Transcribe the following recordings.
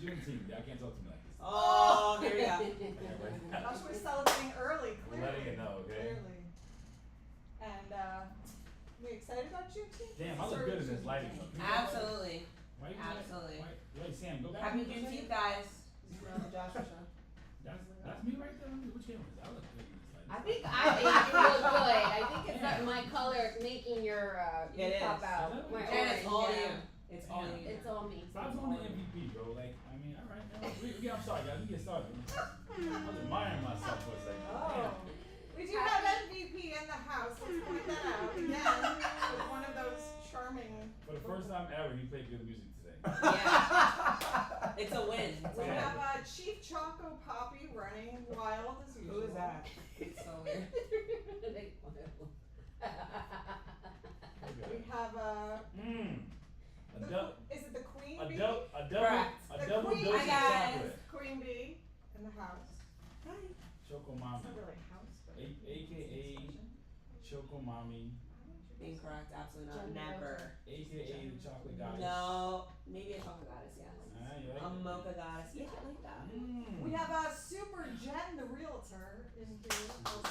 Juneteenth. I can't talk to me like this. Oh, here we go. Joshua's celebrating early, clearly. Letting you know, okay? Clearly. And, we excited about Juneteenth? Damn, I look good in this lighting. Absolutely. Why you Absolutely. Wait, Sam, go back. Happy Juneteenth, guys. This is the Joshua show. That's me right there. Which camera is that? I look good in this lighting. I think you look good. I think it's not my color making your It pop is. out. My And it's all orange, you. yeah. It's all you. It's all me. Stop doing the MVP, bro. Like, I mean, all right, man. I'm sorry, guys. We get started. I was admiring myself for a second. Oh. We do have MVP in the house. Let's point that out. Again, with one of those charming. For the first time ever, he played good music today. Yeah. It's a win. We have Chief Choco Poppy running wild as usual. Who is that? It's so weird. We have is it the Queen Bee? Correct. Double Queen dose of Bee. chocolate. Queen Bee in the house. Hi. Choco It's Mommy. not really a house, but AKA Choco Mommy. Incorrect. Absolutely not. Never. AKA the chocolate goddess. No. Maybe a chocolate goddess, yes. You like A it? mocha goddess. Yeah, I like that. we have Super Jen, the realtor, in here also.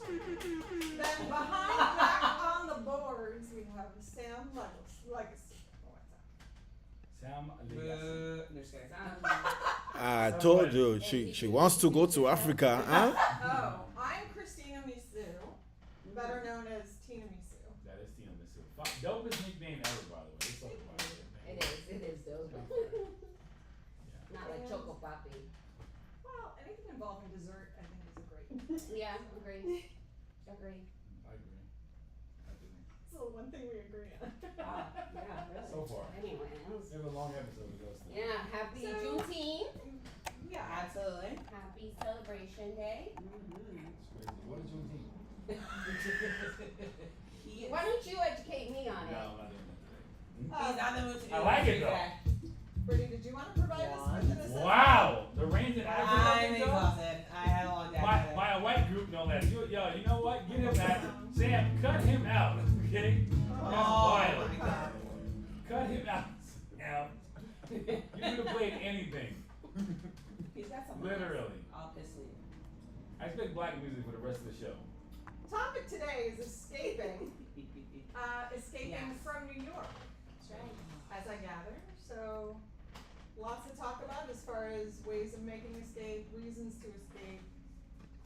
Then behind back on the boards, we have Sam Legacy. Oh, what's that? Sam Legacy. No, just kidding. I told you she wants to go to Africa, huh? Oh, I'm Christina Misu, better known as Tina Misu. That is Tina Misu. Dopest nickname ever, by the way. Let's talk about it. It is dope. Not like Choco Papi. Well, anything involving dessert, I think, is a great. Yeah, agree. I agree. I do. So one thing we agree on. Yeah, really. So far. Anyway, We have a long episode to go still. yeah, happy So- Juneteenth. Yeah. Absolutely. Happy Celebration Day. It's crazy. What is Juneteenth? Why don't you educate me on No, it? I'm not doing that today. He's not the mood to do I like it, today. though. Brittany, did you want to provide us with an assessment? Wow! The rains in I'm Africa. exhausted. I had a long day. today. My white group know that. You know what? Get him that. Sam, cut him out. Okay? That's wild. my God. Cut him out. Sam. You could have played anything. He's got some. Literally. Obviously. I expect black music for the rest of the show. Topic today is escaping Yes. from New York, That's right. as I gather. So, lots to talk about as far as ways of making escape, reasons to escape, I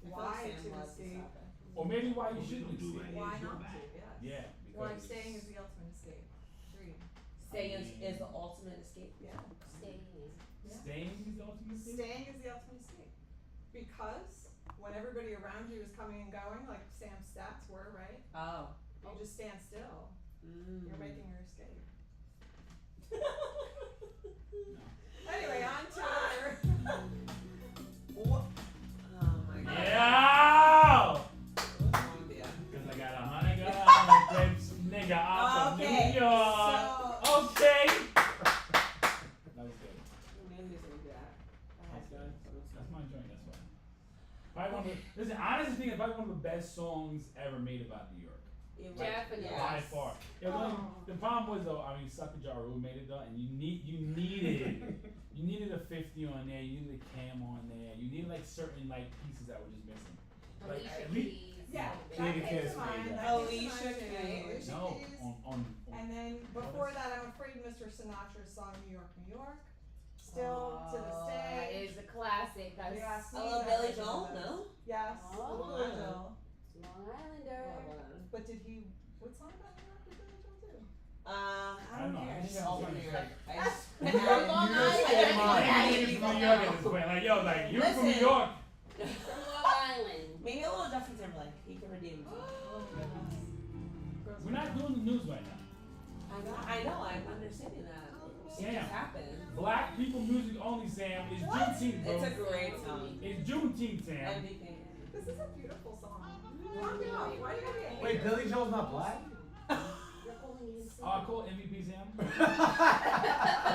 feel why like Sam to loves this escape, topic. Or maybe why you shouldn't escape. why not to, yes. Yeah. Why Because staying is the ultimate escape. Agreed. Staying is the ultimate escape. Yeah. Staying. staying is the ultimate escape? Staying is the ultimate escape. Because when everybody around you is coming and going, like Sam's stats were, right? Oh. You just stand still. You're making your escape. Anyway, on to our What? Oh my God. Yeah! What's wrong with you? Because I got $100 clips, nigga, out of Okay, New York. Okay. That was good. Maybe he's gonna do that. That's good. That's my joint. That's fine. Probably one of the, listen, honestly, think it's probably one of the best songs ever made about New York. Definitely. By far. It was only, the problem was though, I mean, Sucker Ja Rule made it though, and you needed a 50 on there, you needed a cam on there, you needed like certain like pieces that were just missing. Like Alicia at least, Keys. yeah, Alicia that came Keys to mind. made That that. came to Alicia mind too. Keys. Alicia no, Keys. on And then before that, I'm afraid Mr. Sinatra's song "New York, New York," still to this That day. is a classic. You ask me, I love that Billy is Joel, the best. no? Yes, Oh. Billy Joel. Long Islander. But did he? What song about New York did Billy Joel do? I I don't don't know. care. I think Just that all was from like- New York. I just. From Long You just Island. came on. Yeah, Maybe he's from New York at this point. Like, yo, like, you're from New Listen. York. From Long Island. Maybe a little Justin Timberlake. He can redeem himself. We're not doing the news right now. I know. I'm understanding that. It Sam. just happened. Black people music only, Sam. It's Juneteenth, bro. It's a great song. It's Juneteenth, Sam. MVP. This is a beautiful song. Knock it off. Why do you gotta be a hater? Wait, Billy Joel's not black? You're calling me insane. Cool MVP, Sam. all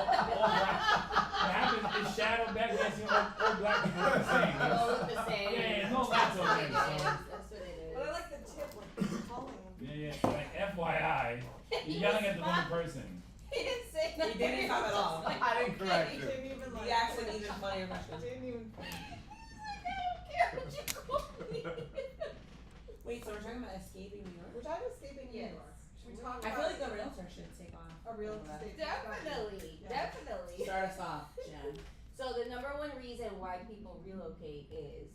black. What happens is shadow back there, see all black people look the same. They all look the same. Yeah, no lights on there, That's so. what it But I is. like the tip, like calling him. Yeah, like FYI, you're yelling at the wrong person. He didn't say He didn't come at all. Like, I didn't correct He you. didn't even like. He asked an even funnier question. Didn't even. I don't care what you call me. Wait, so we're talking about escaping New York? We're talking about escaping New Yes. York. Should we talk I about feel like the realtor should take off. a real over that. estate? Definitely, Yeah. definitely. Start us off, Jen. So the number one reason why people relocate is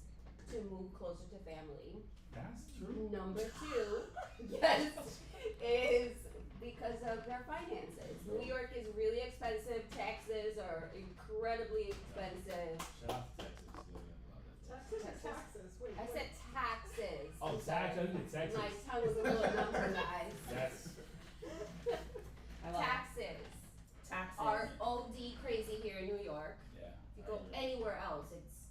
to move closer to family. That's true. Number two, yes, is because of their finances. New York is really expensive. Taxes are incredibly expensive. Shout out to Texas. Yeah, yeah, love that. Taxes or taxes? Wait. I said taxes. Oh, I'm tax. sorry. I did Texas. My tongue was a little number, guys. That's I love Taxes taxes. are OD crazy here in New York. yeah. If you go anywhere else, it's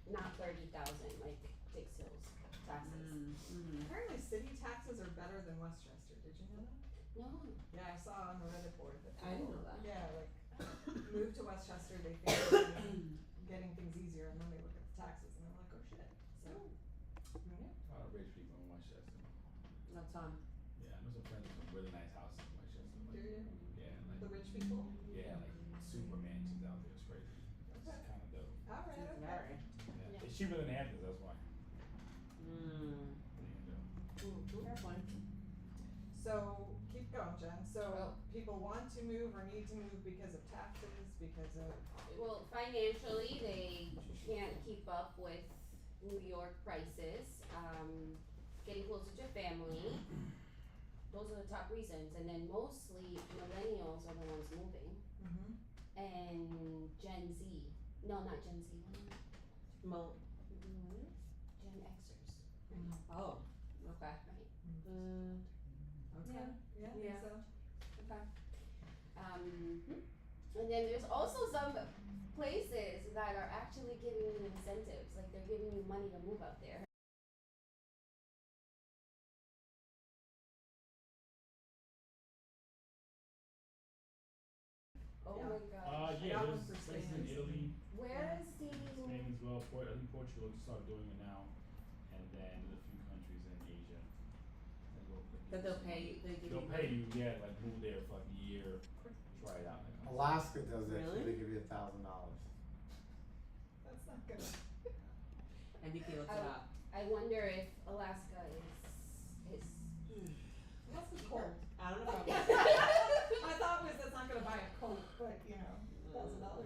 not 30,000 like Dix Hills taxes. Apparently, city taxes are better than Westchester. Did you know that? No, Yeah, I saw on the Reddit board that. I didn't know that. Yeah, like move to Westchester, they think they're getting things easier, and then they look at the taxes and they're like, oh shit. So, yeah. A lot of rich people in Westchester. That's fun. Yeah, I know some friends with some really nice houses in Westchester. Do you? Yeah, The like rich people. yeah, like super mansions out there. It's crazy. It's Okay. kind of dope. All right. Okay. Very. Yeah. Yeah. It's cheaper than Hamptons. That's why. Mm. What are you gonna do? Fair point. So keep going, Jen. So Oh. people want to move or need to move because of taxes, because of well, financially, they can't keep up with New York prices. Getting closer to family. Those are the top reasons, and then mostly millennials are the ones moving, and Gen Z. No, not Gen Z. Mo. Gen Xers. Oh. Okay. Right. okay. Yeah. I think Yeah. so. Okay. And then there's also some places that are actually giving you incentives, like they're giving you money to move out there. Oh Yeah. my gosh. Yeah, got there's one for places Spain. in Italy, Where is the Spain as well. I think Portugal just started doing it now, and then there's a few countries in Asia. That they'll pay. They give They'll you pay money. you, yeah, like move there for like a year, try it out. Alaska does that. Really? They give you $1,000. That's not good. NDP looks it up. I wonder if Alaska is That's the cold. I don't know if I'm. My thought was that's not gonna buy a coat, but you know, $1,000. I don't know.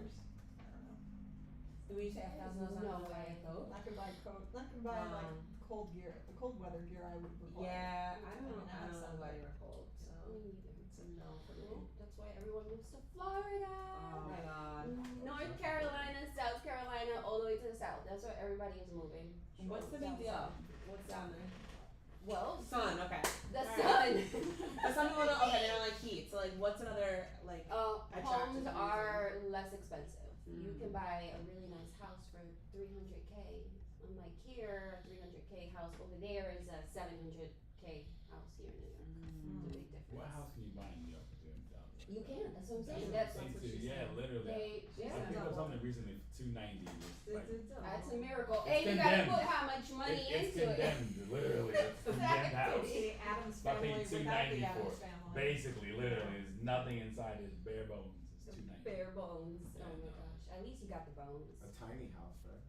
Do we say $1,000 No on way. a coat? Not gonna buy a coat. Not gonna buy like cold gear. The cold weather gear I would require. Yeah, I don't know. mean, I don't know sound why like- you were cold, so me neither. it's a no for Well, me. that's why everyone moves to Florida. Oh my god. North Carolina, South Carolina, all the way to the south. That's where everybody is moving. What's the big deal? What's down there? Well, Sun, okay. the Alright. sun. But some people don't, okay, they don't like heat, so like what's another, like, Homes attractive are less expensive. You Mm. can buy a really nice house for $300K. Unlike here, a $300K house over there is a $700K house here in New York. It's a big difference. What house can you buy in New York for $300,000? You can. That's what I'm saying. That's That's what she yeah, literally. they. I Yeah. think it was something recently for $290. It's like, That's a miracle. It's And you gotta condemned. put how much money it's into it. condemned, literally. It's a condemned house. The Adams If I family paid without the $290 for Adams it, family. basically, literally, there's nothing inside. It's bare bones. It's $290. Bare bones. Yeah, Oh my no. gosh. At least you got the bones. A tiny house, right?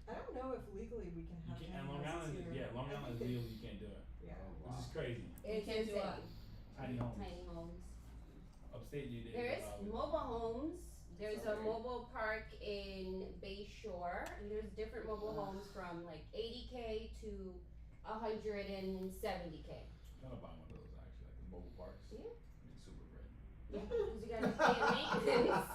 I don't know if legally we can You have can't, and tiny Long houses Island, here. yeah, Long I Island is think legal. You can't do it, Yeah. which is crazy. It's can't do what? insane. Tiny homes. Tiny homes. Upstate New York. There's mobile homes. There's a Okay. mobile park in Bay Shore, and there's different mobile homes from like 80K to 170K. I'm gonna buy one of those actually, like the mobile parks. Yeah. I mean, super great. Yeah, because you gotta pay maintenance.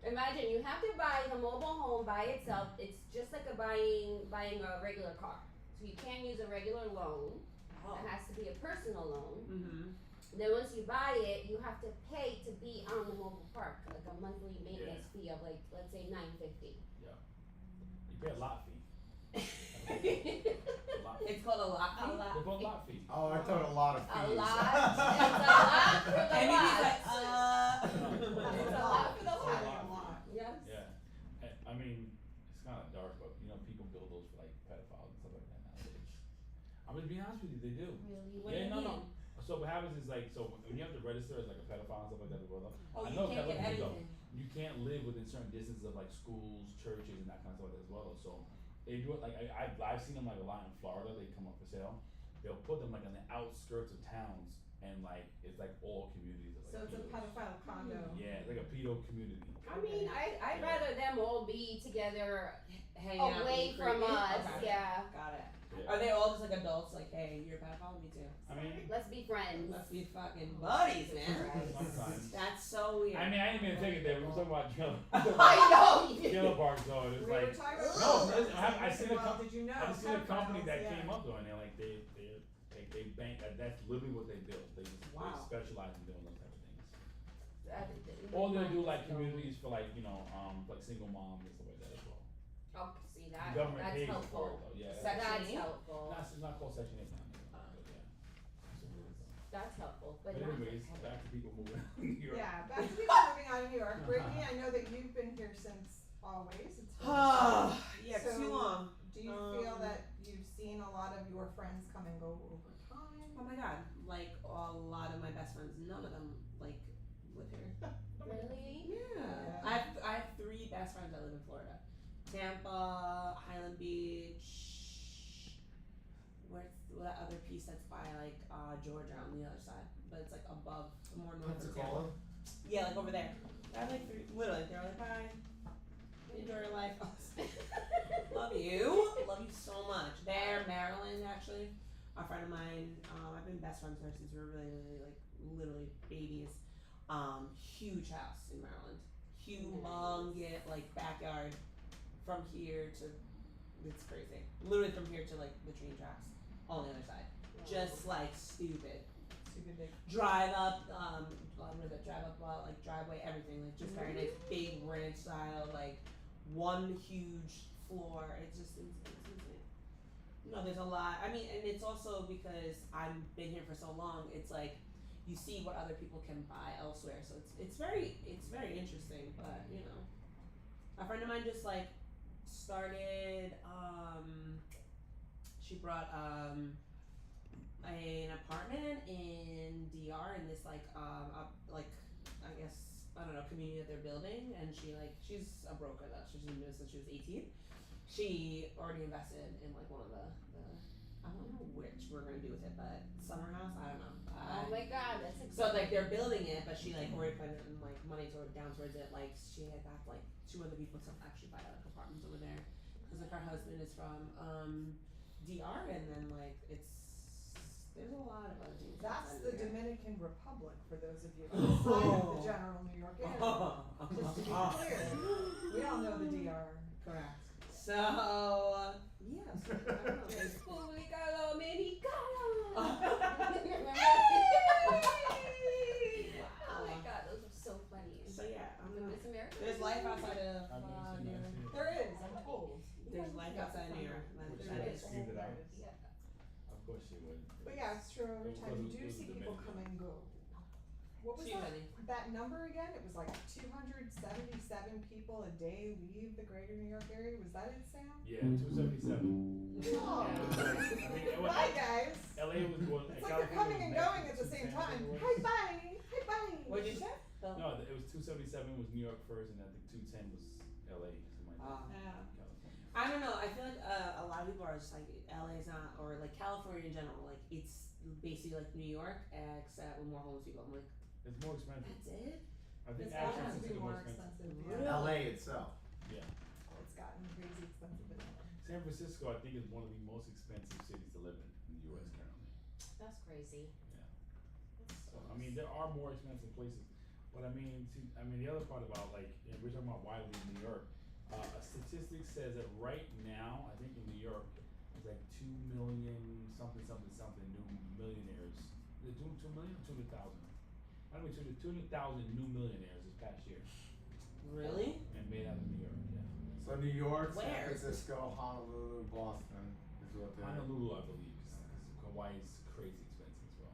Imagine you have to buy the mobile home by itself. It's just like buying a regular car. So you can't use a regular loan. Oh. It has to be a personal loan. Mm-hmm. Then once you buy it, you have to pay to be on the mobile park, like a monthly maintenance fee of like, let's say $950. You pay a lot fee. A lot fee. It's called a lot fee? A lot. They put a lot fee. Oh, I thought a lot of A fees. lot. It's a lot for the And lot. he's like, It's a lot for the It's a lot. lot. Yes. Yeah. I mean, it's kind of dark, but you know, people build those for like pedophiles and stuff like that nowadays. I'm gonna be honest with you, they do. Really? What Yeah, do you no, mean? no. So what happens is like, so when you have to register as like a pedophile and stuff like that as well, Oh, I you know can't get California, though, anything. you can't live within certain distances of like schools, churches, and that kind of stuff like that as well. So they do it like I've seen them like a lot in Florida. They come up for sale. They'll put them like on the outskirts of towns, and like it's like all communities. Of, So like, it's a pedos. pedophile condo. Yeah, it's like a pedo community. I mean, I'd rather them all be together Hanging out away being from creepy? us, Okay. yeah. Got it. Yeah. Are they all just like adults? Like, hey, you're a pedophile? Me too. I mean, Let's be friends. Let's be fucking buddies, man. sometimes. That's so weird. I mean, I didn't even take it there. We were talking about trailer I know. park, so it was We like. were talking about. No, listen, I seen a well, com- did you know? I've seen a company pedophiles, that yeah. came up though, and they're like they bank. That's literally what they build. They just Wow. they specialize in doing those type of things. Or Or they'll do like communities for like like single moms and stuff like that as well. Oh, see The that, government that's pays for it helpful. though. Yeah. Section That's eight? helpful. It's not called Section 8 now. But yeah. That's helpful, but But not. anyways, back to people moving out in New York. Yeah, back to people moving out of New York. Brittany, I know that you've been here since always. It's Yeah, So, too long. Do you feel that you've seen a lot of your friends come and go over time? Oh my god, like a lot of my best friends, none of them like live here. Really? Yeah. I have 3 best friends that live in Florida. Tampa, Highland Beach. Where's that other piece that's by like Georgia on the other side, but it's like above, more north of Tampa. Pensacola? Yeah, like over there. I have like 3. Literally, they're like, bye. Enjoy your life. Love you. Love you so much. They're Maryland, actually. A friend of mine. I've been best friends with her since we were really like literally babies. Huge house in Maryland. Humongous like backyard from here to, it's crazy. Literally from here to like the train tracks on the other side. Just like stupid. Stupid big. Drive up, what is it? Drive up, like driveway, everything. Like just very nice, big ranch style, like one huge floor. It's just, it's insane. No, there's a lot. I mean, and it's also because I've been here for so long. It's like you see what other people can buy elsewhere. So it's very interesting. But you know, a friend of mine just like started. She brought an apartment in DR in this like I guess I don't know community that they're building, and she's a broker though. She's been doing it since she was 18. She already invested in like one of the I don't know which we're gonna do with it, but summer house, I don't know. Oh my god, that's exciting. So like they're building it, but she like already put in like money down towards it. Like she had got like 2 other people to actually buy like apartments over there, because like her husband is from DR, and then like there's a lot of other things. That's outside the of there. Dominican Republic, for those of you outside of the general New York area. Just to be clear, we all know the DR. Correct. So yes, I don't know. there's- República Dominicana. Oh my god, those are so funny. So yeah, I'm The gonna. Miss America. There's life outside of I've never New seen York. that. There is, I'm told. There's life outside of New York. There That is. is. Screamed it out. Yeah. Of course she would. But yeah, it's true. Every It time you was- do it was see the people Dominican. come and go. What was Too that? many. That number again? It was like 277 people a day leave the greater New York area. Was that it, Sam? Yeah, 277. Oh. Yeah, it was like, I think it was, Bye, guys. LA was going. It's like they're coming and going at the same time. Hi, bye. Hi, bye. What'd you say? No, it was 277 was New York first, and I think 210 was LA. Something like that. Yeah. California. I don't know. I feel like a lot of people are just like LA is not, or like California in general. Like it's basically like New York, except with more homeless people. I'm like, It's more expensive. that's it. I think It's actually gotten to it's be more expensive. expensive. Really? Yeah. LA itself. Yeah. It's gotten crazy expensive in LA. San Francisco, I think, is one of the most expensive cities to live in the U.S. currently. That's crazy. Yeah. So I mean, there are more expensive places, but I mean, the other part about like we're talking about why leave New York. A statistic says that right now, I think in New York, there's like 2 million something new millionaires. Is it 2 million or 200,000? I don't know, 200,000 new millionaires this past year, Really? and made out of New York. Yeah. So New York, San Where? Francisco, Honolulu, Boston is what they're. Honolulu, I believe, because Hawaii's crazy expensive as well.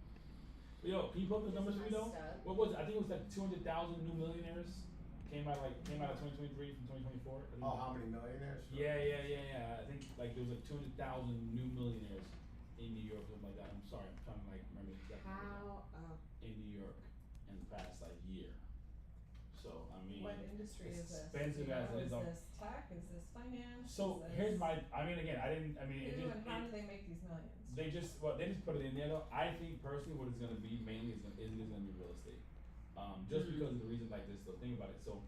But yo, can you pull up the numbers for me though? Messed up. What was it? I think it was like 200,000 new millionaires came out of 2023 from 2024. I think. Oh, how many millionaires? Yeah. I think like there was like 200,000 new millionaires in New York, something like that. I'm sorry, I'm trying to like remember exactly. How? Oh. In New York in the past like year. So I mean, What industry is this? expensive You as know, it is. Is this tech? Is this finance? So Is this here's my. I mean, again, I didn't. I mean, it who just. and how do they make these millions? They just put it in there though. I think personally, what it's gonna be mainly is gonna be real estate. Just because of the reason like this. So think about it. So,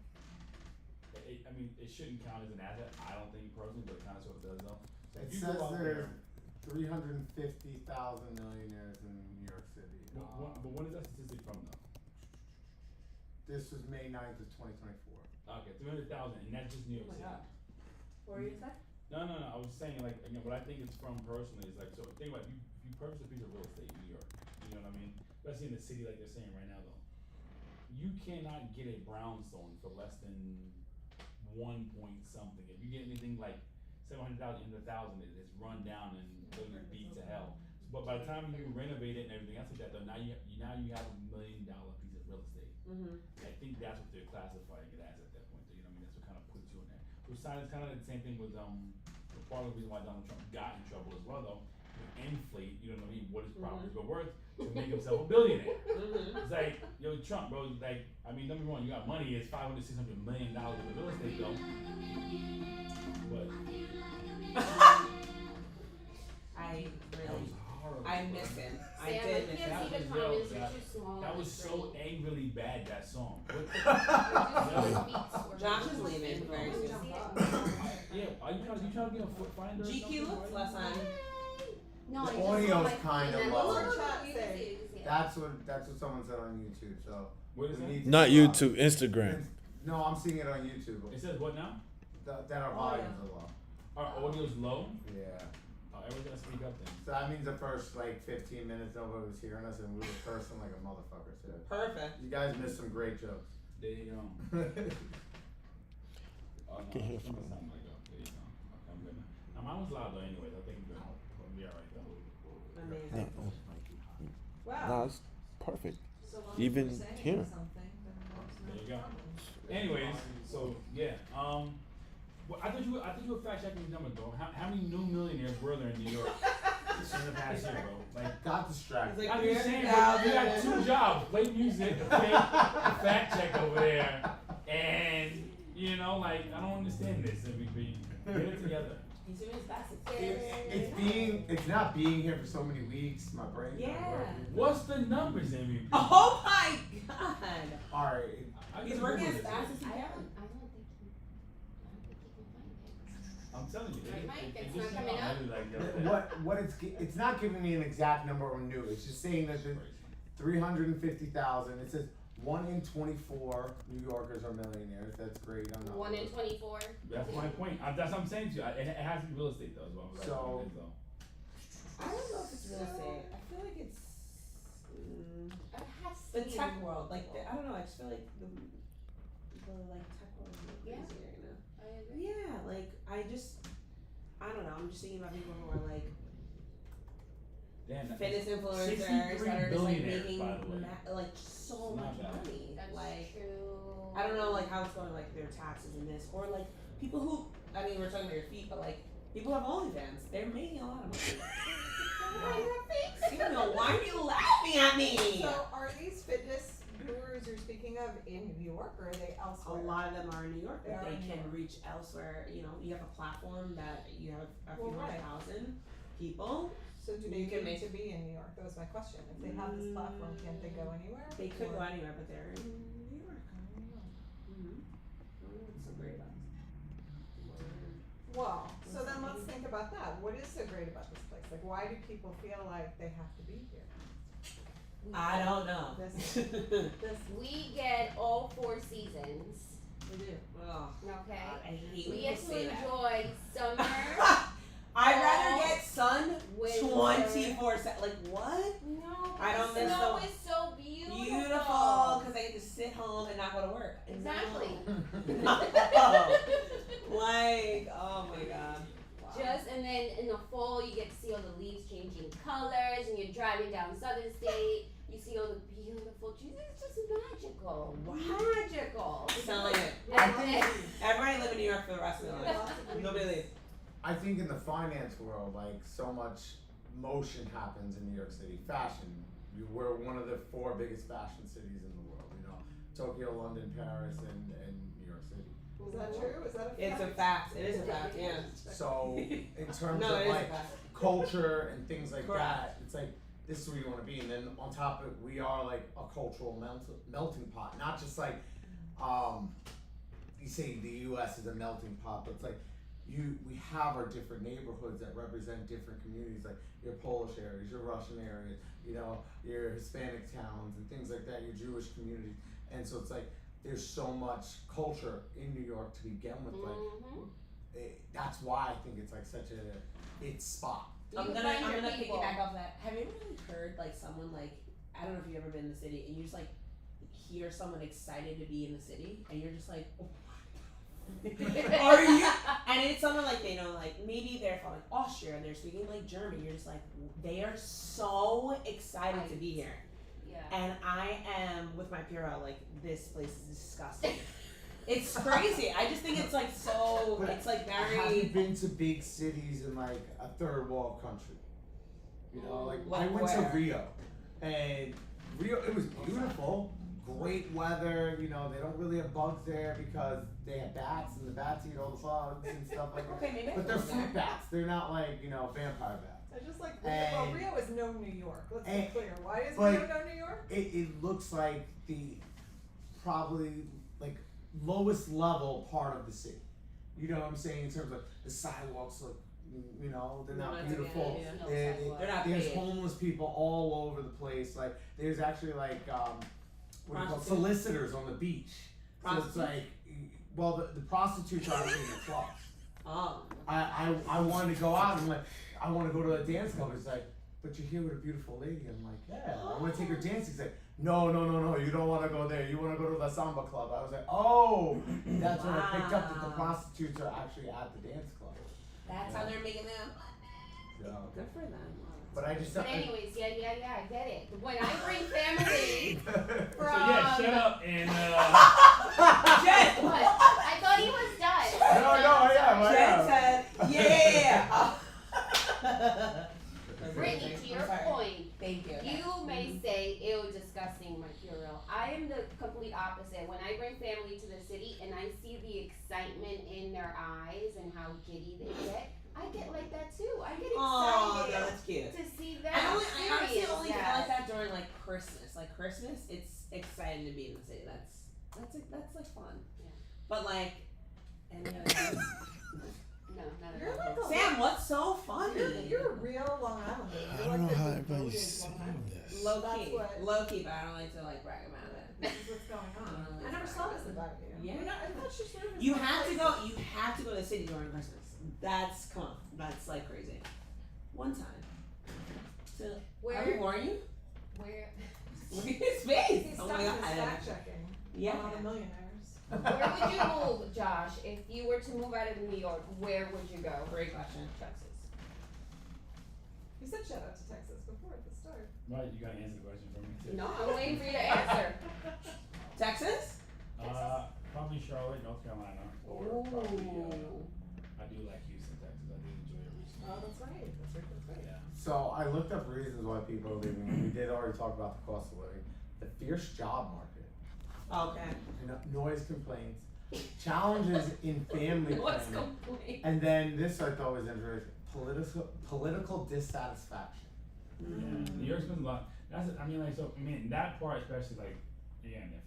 I mean, it shouldn't count as an asset. I don't think personally, but it kind of sort of does though. So It if you says go out there's there, 350,000 millionaires in New York City. but when is that statistic from though? This was May 9th of 2024. Okay, 300,000, and that's just New York Oh my City. God. What were you saying? No. I was saying like again, what I think it's from personally is like so. Think about it, if you purchase a piece of real estate in New York, you know what I mean. Especially in the city like they're saying right now though, you cannot get a brownstone for less than 1 point something. If you get anything like 700,000, 1,000, it's run down and literally beat to hell. But by the time you renovate it and everything else like that though, now you have $1 million piece of real estate. Mm-hmm. I think that's what they're classifying it as at that point. You know what I mean? That's what kind of puts you in there. Which is kind of the same thing with part of the reason why Donald Trump got in trouble as well though. Inflate, you know what I mean? What his properties were worth to make himself a billionaire. It's like, yo, Trump, bro. Like, I mean, number one, you got money. It's $500, $600 million worth of real estate though. But I that really, was horrible. I miss him. I Sam, did I miss can't him. see the That was- comments, yo, you're too small. That on was the so screen. angrily bad. That song. What the- Josh is leaving very soon. Yeah, are you trying to be a foot finder? or GQ something? looks Why are less you- on. No, The I just saw audio's my kinda feed and low. I What's was the chat like, say? That's what someone said on YouTube. So What is we that? need to Not do, YouTube, Instagram. No, I'm seeing it on YouTube. It says what now? That our volumes are low. Our audio's low. Yeah. Everyone's gotta speak up then. So that means the first like 15 minutes nobody was hearing us and we were cursing like a motherfucker too. Perfect. You guys missed some great jokes. There you go. Oh, no, Can hear it's gonna sound like there you go. Okay, I'm good now. Now mine was loud though anyways. I think we'll be alright though. Amazing. Wow. No, it's perfect. So long as Even we're saying here. something, then there's no There you go. problem. Anyways, so yeah. Well, I thought you were fact checking these numbers though. How many new millionaires were there in New York in the past year, bro? Like Got distracted. He's like, I'm just saying, 300,000. you got two jobs: play music, play a fact check over there, and you know, like I don't understand this. MVP, get it together. He's doing his best. It's not being here for so many weeks. My brain's Yeah. not working. What's the numbers, MVP? Oh my God. Alright. I He's gotta working Google as this. fast as he I can. don't think he can find it. I'm telling you, Right, Mike? it It's just not came coming out up? maybe like the other day. It's not giving me an exact number or new. It's just saying that the 350,000. It says 1 in 24 New Yorkers are millionaires. That's great. I'm not. 1 in 24. That's my point. That's what I'm saying to you. It has to be real estate though, as well. So- I don't know if it's real estate. I feel like it's It has the to be. tech world. Like I don't know. I just feel like the like tech world is Yeah. crazy right now. I agree. Yeah, like I don't know. I'm just thinking about people who are like Damn, that- fitness influencers 63 that are just like billionaires, making by the way. like so It's not much bad. money. That's Like true. I don't know like how it's going like their taxes and this or like people who I mean we're talking about your feet but like people have OnlyFans. They're making a lot of money. You know, why are you laughing at me? So are these fitness gurus you're speaking of in New York or are they A elsewhere? lot of them are in New York, They but are they in New can York. reach elsewhere. You know, you have a platform that you have a few Well, right. 100,000 people. So do You they can need make- to be in New York? That was my question. If they have this platform, can't they go anywhere? They could Or- go anywhere, but they're in New York. Mm-hmm. I don't know what's so great about this. Well, so then let's think about that. What is so great about this place? Like, why do people feel like they have to be here? I don't know. This- This We get all 4 seasons. we do. Oh, Okay. God, I hate We when get people to say that. enjoy summer, I'd fall, rather get sun winter. 24/7. Like what? No, I don't miss snow the- is so beautiful. Beautiful, because I get to sit home and not go to work. Exactly. No. Like, oh my God. Wow. Just and then in the fall you get to see all the leaves changing colors, and you're driving down Southern State. You see all the beautiful trees. It's just magical. Wow. Magical. Selling it. And- Everybody live in New York for the rest of their life. Nobody leaves. I think in the finance world, like so much motion happens in New York City. Fashion. We're one of the 4 biggest fashion cities in the world. You know, Tokyo, London, Paris, and New York City. Is that true? Is that a fact? It's a fact. It is a fact. Yeah. So in terms No, it of is a like fact. culture and things like Correct. that, it's like this is where you want to be. And then on top of it, we are like a cultural melting pot. Not just like you say the U.S. is a melting pot, but it's like we have our different neighborhoods that represent different communities, like your Polish areas, your Russian areas, you know, your Hispanic towns and things like that, your Jewish communities. And so it's like there's so much culture in New York to begin with. Like that's why I think it's like such a spot. I'm You gonna find your people. piggyback off that. Have you ever really heard like someone like, I don't know if you've ever been in the city and you just like hear someone excited to be in the city and you're just like, oh my God. Are you? And it's someone like they know like maybe they're from like Austria and they're speaking like German. You're just like they are so excited to be here. Yeah. And I am with my Purell like this place is disgusting. It's crazy. I just think it's like so. But It's like Have you very. been to big cities in like a third world country? You know, like I Like went where? to Rio, and Rio it was beautiful, great weather. You know, they don't really have bugs there because they have bats, and the bats eat all the bugs and stuff like that. Okay, maybe. But they're fruit bats. They're not like vampire bats. I just like And- Rio is no New York. Let's be and- clear. Why is but- Rio no New York? It looks like the probably like lowest level part of the city. You know what I'm saying? In terms of the sidewalks look, they're not Not beautiful. together, No It- sidewalk. They're not there's paved. homeless people all over the place. Like there's actually like what do you call it? Prostitutes. Solicitors on the beach. So it's Prostitutes? like, well, the prostitutes are actually in the clubs. Oh. I wanted to go out and like I want to go to a dance club. It's like, but you're here with a beautiful lady. I'm like, yeah, I want to take her dancing. He's like, no, you don't want to go there. You want to go to the samba club. I was like, oh, that's when I picked up that the Wow. prostitutes are actually at the dance club. That's how they're making them. So, Good for them. but I just But anyways, yeah, I get it. When I bring family So from yeah, shut up and Jen! What? I thought he was done. No, I am. Jen said, yeah! Brittany, to your I'm sorry. point, Thank you. you may say, ew, disgusting, my Purell. I am the complete opposite. When I bring family to the city and I see the excitement in their eyes and how giddy they get, I get like that too. I get Oh, excited that's cute. to see them I honestly serious. only yeah. feel like that during like Christmas. Like Christmas, it's exciting to be in the city. That's like fun. Yeah. But like, any other No, not at You're all. like a Sam, what's so funny? You're a real Long Islander. I You're don't like know the how devoted everybody's Long saying Islander. this. Low That's key, what- low key, but I don't like to like brag about it. This is what's going on. I never saw this about you. Yeah. You're not, I thought she sort of. You have to go. You have to go to the city during Christmas. That's come on. That's like crazy. One time. So are we Where? warning you? Where? Look at his face. He's Oh stuck my in god. his fact checking. Yeah. On the millionaires. Where would you move, Josh? If you were to move out of New York, where would you go? Great question. Texas. You said shout out to Texas before at the start. right, you gotta answer the question for me too. No, I'm waiting for you to answer. Texas? Probably Charlotte, North Carolina, or probably I do like Houston, Texas. I did enjoy it recently. Oh, that's right. That's right. That's right. Yeah. So I looked up reasons why people are leaving. We did already talk about the cost of living, the fierce job market, Okay. noise complaints, challenges in family What's planning, complete? and then this I thought was interesting: political dissatisfaction. Yeah, New York spends a lot. That part especially, like, again, if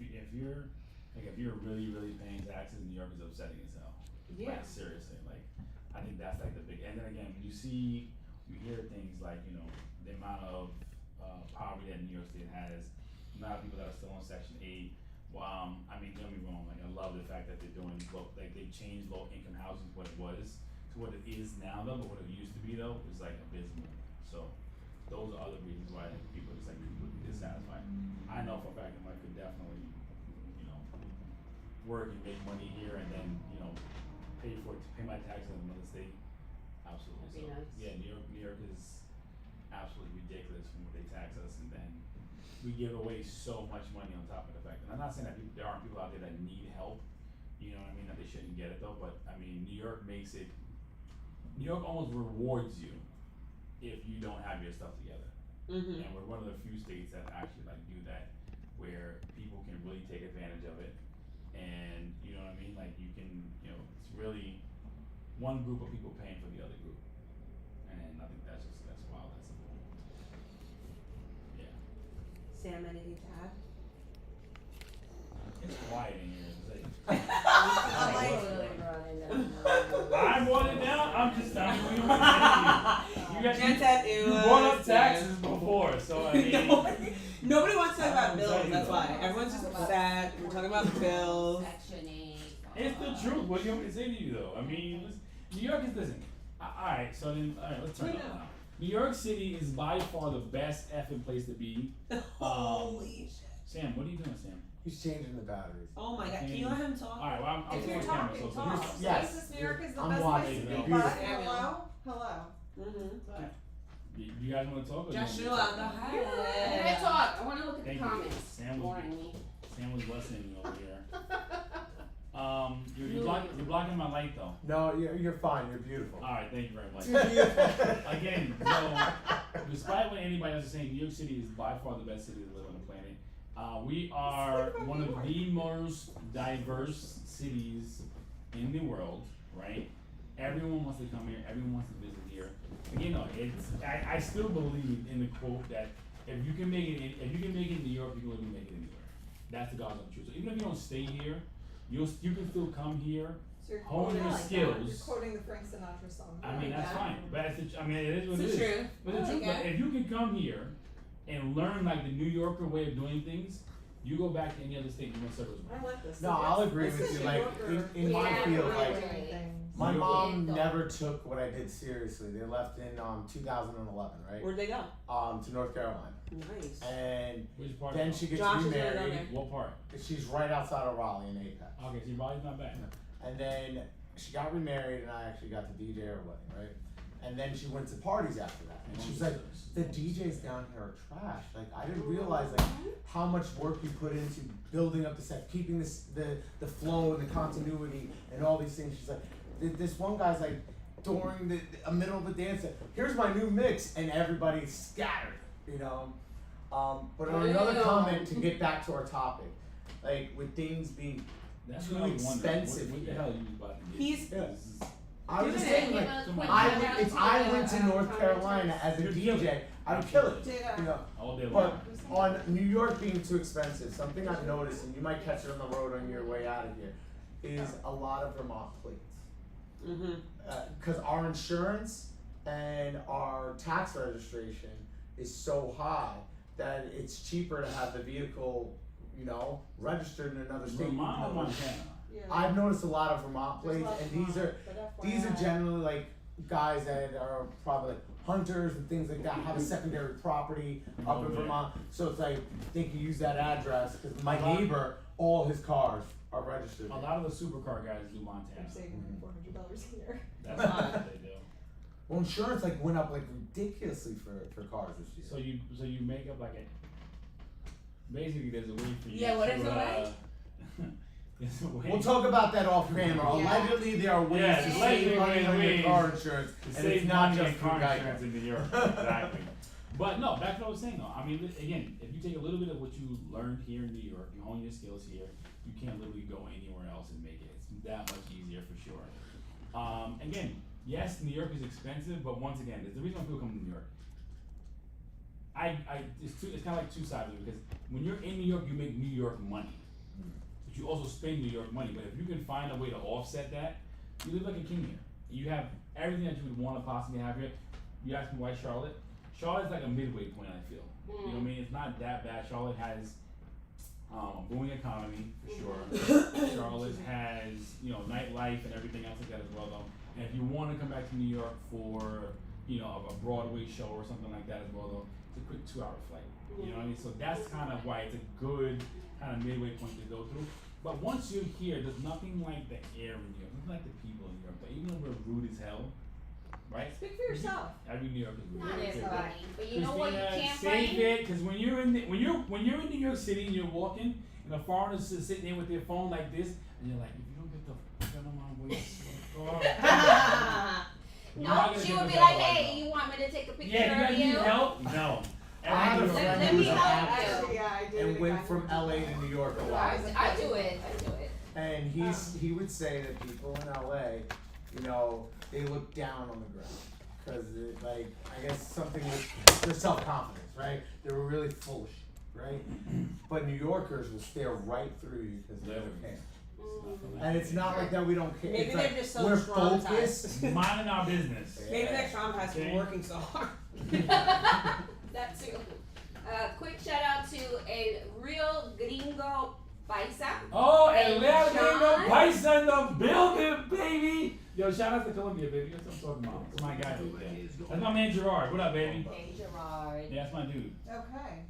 you're really paying taxes, New York is upsetting as hell. Yeah. Like, seriously, like, I think that's like the big. And then again, you hear things like the amount of poverty that New York State has, the amount of people that are still on Section 8. Don't get me wrong. Like, I love the fact that they're doing they changed low income housing what it was to what it is now though, but what it used to be though is like abysmal. So those are other reasons why I think people are just like completely dissatisfied. I know for a fact that I could definitely, work and make money here and then, pay my taxes in another state. Absolutely. That'd be So nice. yeah, New York is absolutely ridiculous from what they tax us, and then we give away so much money on top of the fact. And I'm not saying that there aren't people out there that need help, you know what I mean, that they shouldn't get it though, but I mean, New York almost rewards you if you don't have your stuff together. Mm-hmm. And we're one of the few states that actually like do that, where people can really take advantage of it, and you know what I mean. Like you can, you know, it's really one group of people paying for the other group, and I think that's wild. That's simple. Yeah, Sam, anything to add? it's quiet in here. It's like, I'm like, I brought it down. I'm just telling you. What I'm Jen saying. said it You was brought up Sam. taxes before, so I mean. Nobody wants to talk about I'm bills, telling you that's though. why. Everyone's just upset. We're talking about bills. Section 8. It's the truth. What do you want me to say to you though? I mean, New York is listen. Alright, so then let's turn it on now. New York City is by far the best effing place to be. Holy shit. Sam, what are you doing, Sam? He's changing the batteries. Oh my god, can you let him talk? Alright, well I'm if you're on camera, talking, so talk. this- Yes. This New York is the I'm best watching place to it. be, Beautiful. but hello, hello. Mm-hmm. you guys want to talk? Or you want me to Joshua, talk? go Can ahead. I talk? I want to look at Thank the you. comments. Sam More was, on me. Sam was listening over here. You're blocking my light though. No, you're fine. You're beautiful. Alright, thank you very much. Too beautiful. Again, so despite what anybody else is saying, New York City is by far the best city to live on the planet. We are one of the most diverse cities in the world, right? Everyone wants to come here. Everyone wants to visit here. You know, I still believe in the quote that if you can make it in New York, you can literally make it anywhere. That's the God's honest truth. So even if you don't stay here, you can still come here. So you're Hone quoting, your like that. skills. You're quoting the Frank Sinatra song. I mean, that's Yeah. fine. But I mean, it is what It's it the is. truth. But the I truth, like but it. if you can come here and learn like the New Yorker way of doing things, you go back to any other state, you want to serve as I well. like this. No, I'll agree This with is you. New Like Yorker in my Yeah, field, right. like doing things. my New mom York. never took what I did seriously. They left in 2011, right? Where'd they go? To North Carolina, Nice. and Which part? then she gets Josh is gonna go remarried. there. What part? She's right outside of Raleigh in Apex. Okay, so your body's not bad. And then she got remarried, and I actually got to DJ her wedding, right? And then she went to parties after that, and she was like, "The DJs down here are trash. Like I didn't realize like how much work you put into building up the set, keeping the flow and the continuity and all these things." She's like, "This one guy's like during the middle of the dance, like, here's my new mix," and everybody's scattered, you know. But on another comment to get back to our topic, like with things being That's too what I was wondering. expensive. What the hell are you about to get? He's- This is- I was just Doing it. saying, like, Give a quick I shout would, out if to I the, went to North Carolina as a You'd kill DJ, it. I would kill it. Ditto. You know, all day long. but on New York being too expensive, something I've noticed, and you might catch it on the road on your way out of here, is a lot of Vermont plates. Mm-hmm. Because our insurance and our tax registration is so high that it's cheaper to have the vehicle, you know, registered in another state. Vermont or Montana? Yeah. I've noticed a lot of Vermont There's plates, lots and of these are but these are FYI. generally like guys that are probably like hunters and things like that, have a secondary property up in Oh, yeah. Vermont. So it's like they can use that address because my A lot- neighbor, all his cars are registered. A lot of the supercar guys do Montana. I'm saving $400 a year. That's what they do. Well, insurance like went up like ridiculously for cars this year. So you make up like a. Basically, there's a way for you. Yeah, what to, is the way? There's a way. We'll talk about that off camera. Yeah. Allegedly, there are ways Yeah, to allegedly save money on your ways car insurance, to and save it's not money just in through car Geico. insurance in New York. Exactly. But no, back to what I was saying though. I mean, again, if you take a little bit of what you learned here in New York, you hone your skills here, you can't literally go anywhere else and make it. It's that much easier for sure. Again, yes, New York is expensive, but once again, there's the reason why people come to New York. It's kind of like two sides of it because when you're in New York, you make New York money, but you also spend New York money. But if you can find a way to offset that, you live like a king here. You have everything that you would want to possibly have here. You ask me why Charlotte? Charlotte's like a midway point, I feel. You know what I mean? It's not that bad. Charlotte has a booming economy for sure. Charlotte has, you know, nightlife and everything else like that as well though. And if you want to come back to New York for, you know, a Broadway show or something like that as well though, it's a quick 2-hour flight. You know what I mean? So that's kind of why it's a good kind of midway point to go through. But once you're here, there's nothing like the air in New York, nothing like the people in New York. But even though we're rude as hell, right? Speak for yourself. Every New York is rude. Not Okay, everybody, but you know what you Christina, can't save find? it, because when you're in New York City and you're walking, and a foreigner's just sitting there with their phone like this, and you're like, if you don't get the fuck out of my way, You're No, not gonna she get would this be out like, of hey, life, you want me to take a picture yeah, you of guys you? need help? No. I had a Every- friend let who me was an help actor Actually, yeah, I did. and went from LA to New York a lot. I do it. And he would say that people in LA, you know, they look down on the ground because like I guess something with their self confidence, right? They were really full of shit, right? But New Yorkers will stare right through you because they don't care. And it's not like that we don't care. Maybe it's they're like just so we're traumatized. focused. Minding our business. Maybe they're traumatized from Okay. working so hard. That too. Quick shout out to a real gringo paisa. Oh, and Leonardo John. Paisa in the building, baby. Yo, shout out to Colombia, baby. That's what I'm talking about. That's my guy over there. That's my man Gerard. What up, baby? Hey Gerard. Yeah, that's my dude. Okay.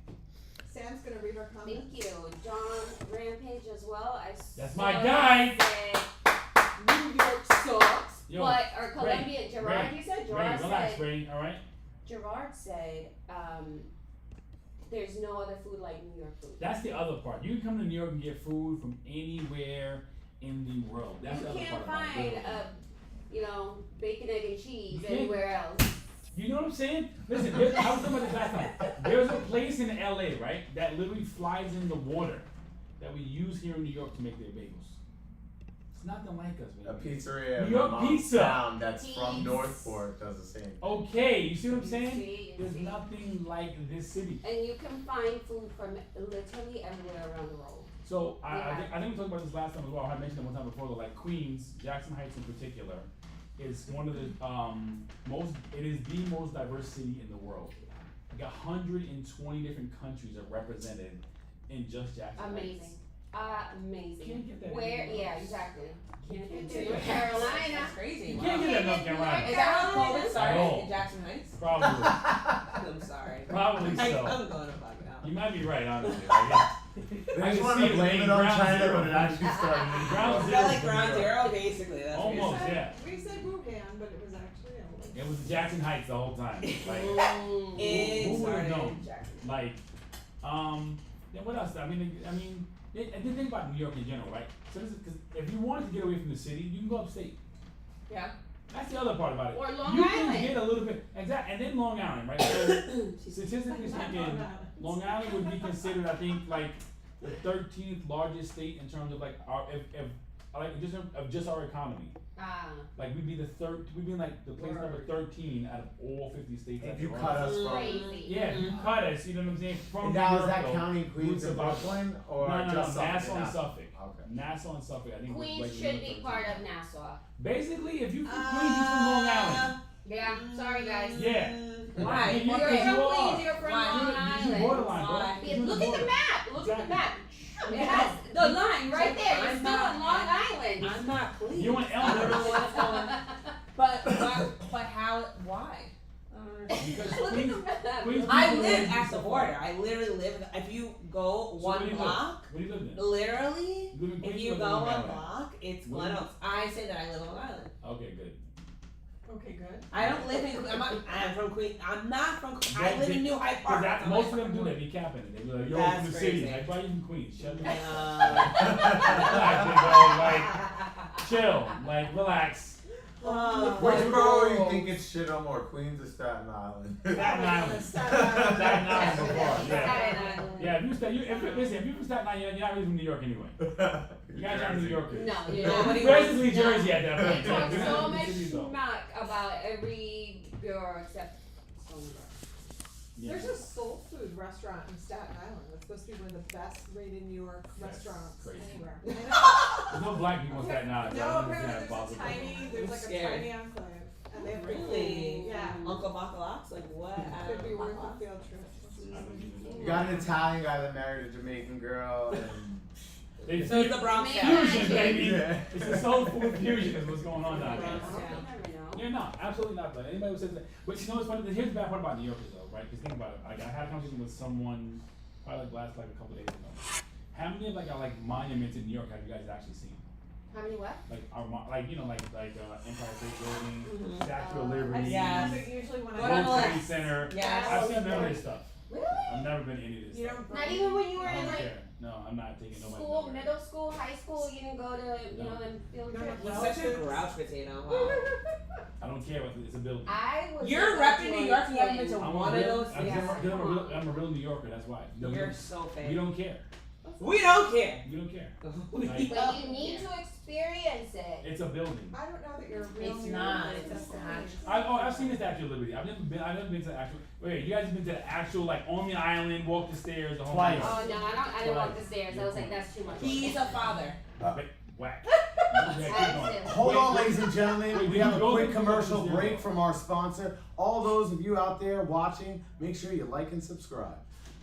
Sam's gonna read our comments. Thank you. John Rampage as well. That's my guy. Said New York sucks. Yo, But or Colombia, Gerard, Ray, you said? Ray, Gerard relax, said Ray. All right. Gerard said, there's no other food like New York food. That's the other part. You can come to New York and get food from anywhere in the world. That's You the other can't part about find it. bacon, egg, and cheese You can't. anywhere else. You know what I'm saying? Listen, I was talking about this last time. There's a place in LA, right, that literally flies in the water that we use here in New York to make their bagels. It's nothing like us, A man. pizzeria New in York my mom's pizza. town that's Peas. from Northport does the same. Okay, you see what I'm You saying? see, you There's see. nothing like this city. And you can find food from literally everywhere around the world. So I Yeah. think we talked about this last time as well. I had mentioned it one time before. Though, like Queens, Jackson Heights in particular, is one of the It is the most diverse city in the world. Like 120 different countries are represented in just Jackson Amazing. Heights. Amazing. Can't get that Where? anywhere Yeah, else. exactly. Can't can't get get to North that. Carolina. That's crazy. You Wow. can't get that in North Carolina. Is that how COVID started No. in Jackson Heights? Probably. I'm sorry. Probably I'm so. going to fuck it out. You might be right, honestly. Like, yeah. They I just can wanted see to it blame it being on ground China, zero. but it actually started in Ground Is zero. that like ground zero? Basically, that's what Almost, you're yeah. We said Wuhan, but it was actually LA. It was Jackson Heights the whole time. Like, saying. It who would've started known? in Jackson. like, then what else? I mean, and then think about New York in general, right? So this is because if you wanted to get away from the city, you can go upstate. Yeah. That's the other part about it. Or Long you Island. can get a little bit exactly, and then Long Island, right? So statistically Not speaking, Long Island. Long Island would be considered, I think, like the 13th largest state in terms of like our just our economy. Like we'd be we'd be in like the place number 13 out of all 50 states. If that you there cut are. us from. Crazy. Yeah, if you cut us, you know what I'm saying? From And New now York, is that though, counting Queens roots and of our- Brooklyn or No, just Suffolk? Nassau and Suffolk. Okay. Nassau and Suffolk, I think. was, Queens like, should number be 13. part of Nassau. Basically, if you from Queens, you from Long Island. Yeah, sorry guys. Yeah. Why? You- You're Because from you are. Queens, you're from Why? Long You Island. borderline, bro. Why? Yeah, You look at the border. map. Look at the Exactly. map. It has the line right there. It's I'm still not- in Long Island. I'm not clean. You want I don't know Elmer? what's going. But how? Why? Because Look at Queens, the map. Queens I people live live at the so border. far. I literally live. If you go So one where do you block, live? Where do you live then? literally, You live in if Queens you or go Long one Island? block, it's Where Glen you- Oaks. I say that I live on Long Island. Okay, good. Okay, good. I don't live in. I'm from Queens. I'm not from. I That- live in New Hyde Park. Because I'm most of like- them do that. Be capping it. They be like, yo, That's from the city. crazy. Like, why you from Queens? Shut the Uh, chill. Like, relax. Which Like, borough you think it's shit on more, Queens or Staten Island? Staten Island. Staten Island. Staten Island before, yeah. Staten Island. Yeah, if you're from Staten Island, you're not really from New York anyway. You guys are New Yorkers. No, you're Nobody not. You're basically No. Jersey at that point. They talk You're so not in the much city, though. smack about every girl except Stoneborough. Yeah. There's a soul food restaurant in Staten Island that's supposed to be one of the best rated New York That's restaurants crazy. anywhere. There's no black people in Staten Island. so I No, don't apparently understand there's a possible. there's like a Scary. tiny enclave, and they have Really? Yeah, Uncle Bacalax? Like what? could be worth a Bacalax? field trip. You got an Italian guy that married a Jamaican girl, and They So it's the Bronx. Maybe Sound. fusion, Magic. baby. Yeah. It's the soul food fusion is what's going on down You there. never know. You're not, absolutely not. But anybody who says that, but you know what's funny? Here's the bad part about New Yorkers, though, right? Because think about it. Like, I had a conversation with someone probably like last a couple of days ago. How many of our monuments in New York have you guys actually seen? How many what? Like Empire State Building, Mhm. Statue of I've Liberty, seen Yes. them, but usually when Go I down World the Trade list. Center. Yes. I've seen none of this stuff. Really? I've never been any of this You stuff. don't. Not even when you were I in don't like care. No, I'm not taking nobody. school, nowhere. middle school, high school, you didn't go to, you know, them field No, trips. no. He's such a grouch potato. Wow. I don't care what it's a building. I was. You're repping New York. You haven't been to I'm one a of real, those. I'm, Yeah. I'm a real New Yorker. That's why. You're so fake. We don't care. We don't care. We don't care. We Like- But you need to experience it. It's a building. I don't know that you're a real It's New not, Yorker. it's a statue. I've seen the Statue of Liberty. I've never been to the actual. Wait, you guys have been to the actual like on the island, walk the stairs, the whole Twice. thing? Oh no, I didn't walk the stairs. I was like, that's too much. He's a father. Whack. That's Yeah, it. keep going. Hold on, ladies and gentlemen. Wait, We did have you a go quick through commercial the- break from our sponsor. All those of you out there watching, make sure you like and subscribe.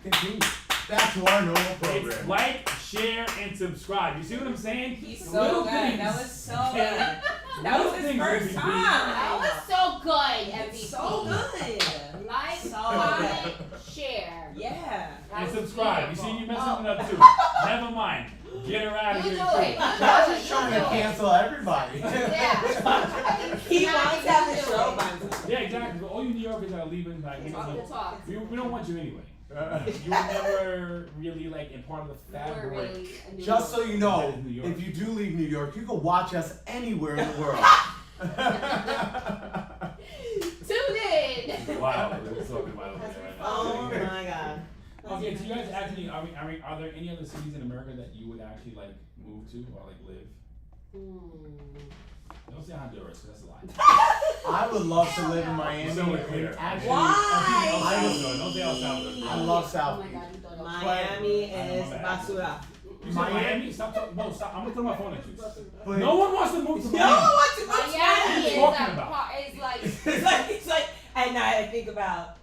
Continue. Back to our normal It's program. like, share, and subscribe. You see what I'm saying? He's Little so good. things. That was so Yeah. good. That was Little his things first will be time. That was so good, MVP. It's so good. Like, So comment, share. Yeah. That And was subscribe. You beautiful. see, you messing it up too. Never mind. Get her out of You here. do too. it. Josh is trying to cancel everybody. Yeah. He Now wants you to have the do show it. by himself. Yeah, exactly. But all you New Yorkers that are leaving, like, Talk the talk. we don't want you anyway. You were never really like in part of the We're fabric. really a New Just so York. you know, That is New York. if you do leave New York, you can watch us anywhere in the world. Tune in. Wow, we're talking about over there right Oh now. my god. Okay, so you guys actually, are there any other cities in America that you would actually like move to or like live? Don't say Honduras, 'cause that's a lie. I would love to live in Miami. So we're clear. and actually, Why? Don't say El Salvador. I love Oh South my Beach. God, you thought I was- Miami I know is my bad. basura. You said Miami? Stop talking. No, stop. I'm gonna throw my phone at you. But No one wants to move to No Miami. one wants to go to Miami Miami. is Talking about? is like It's like at night I think about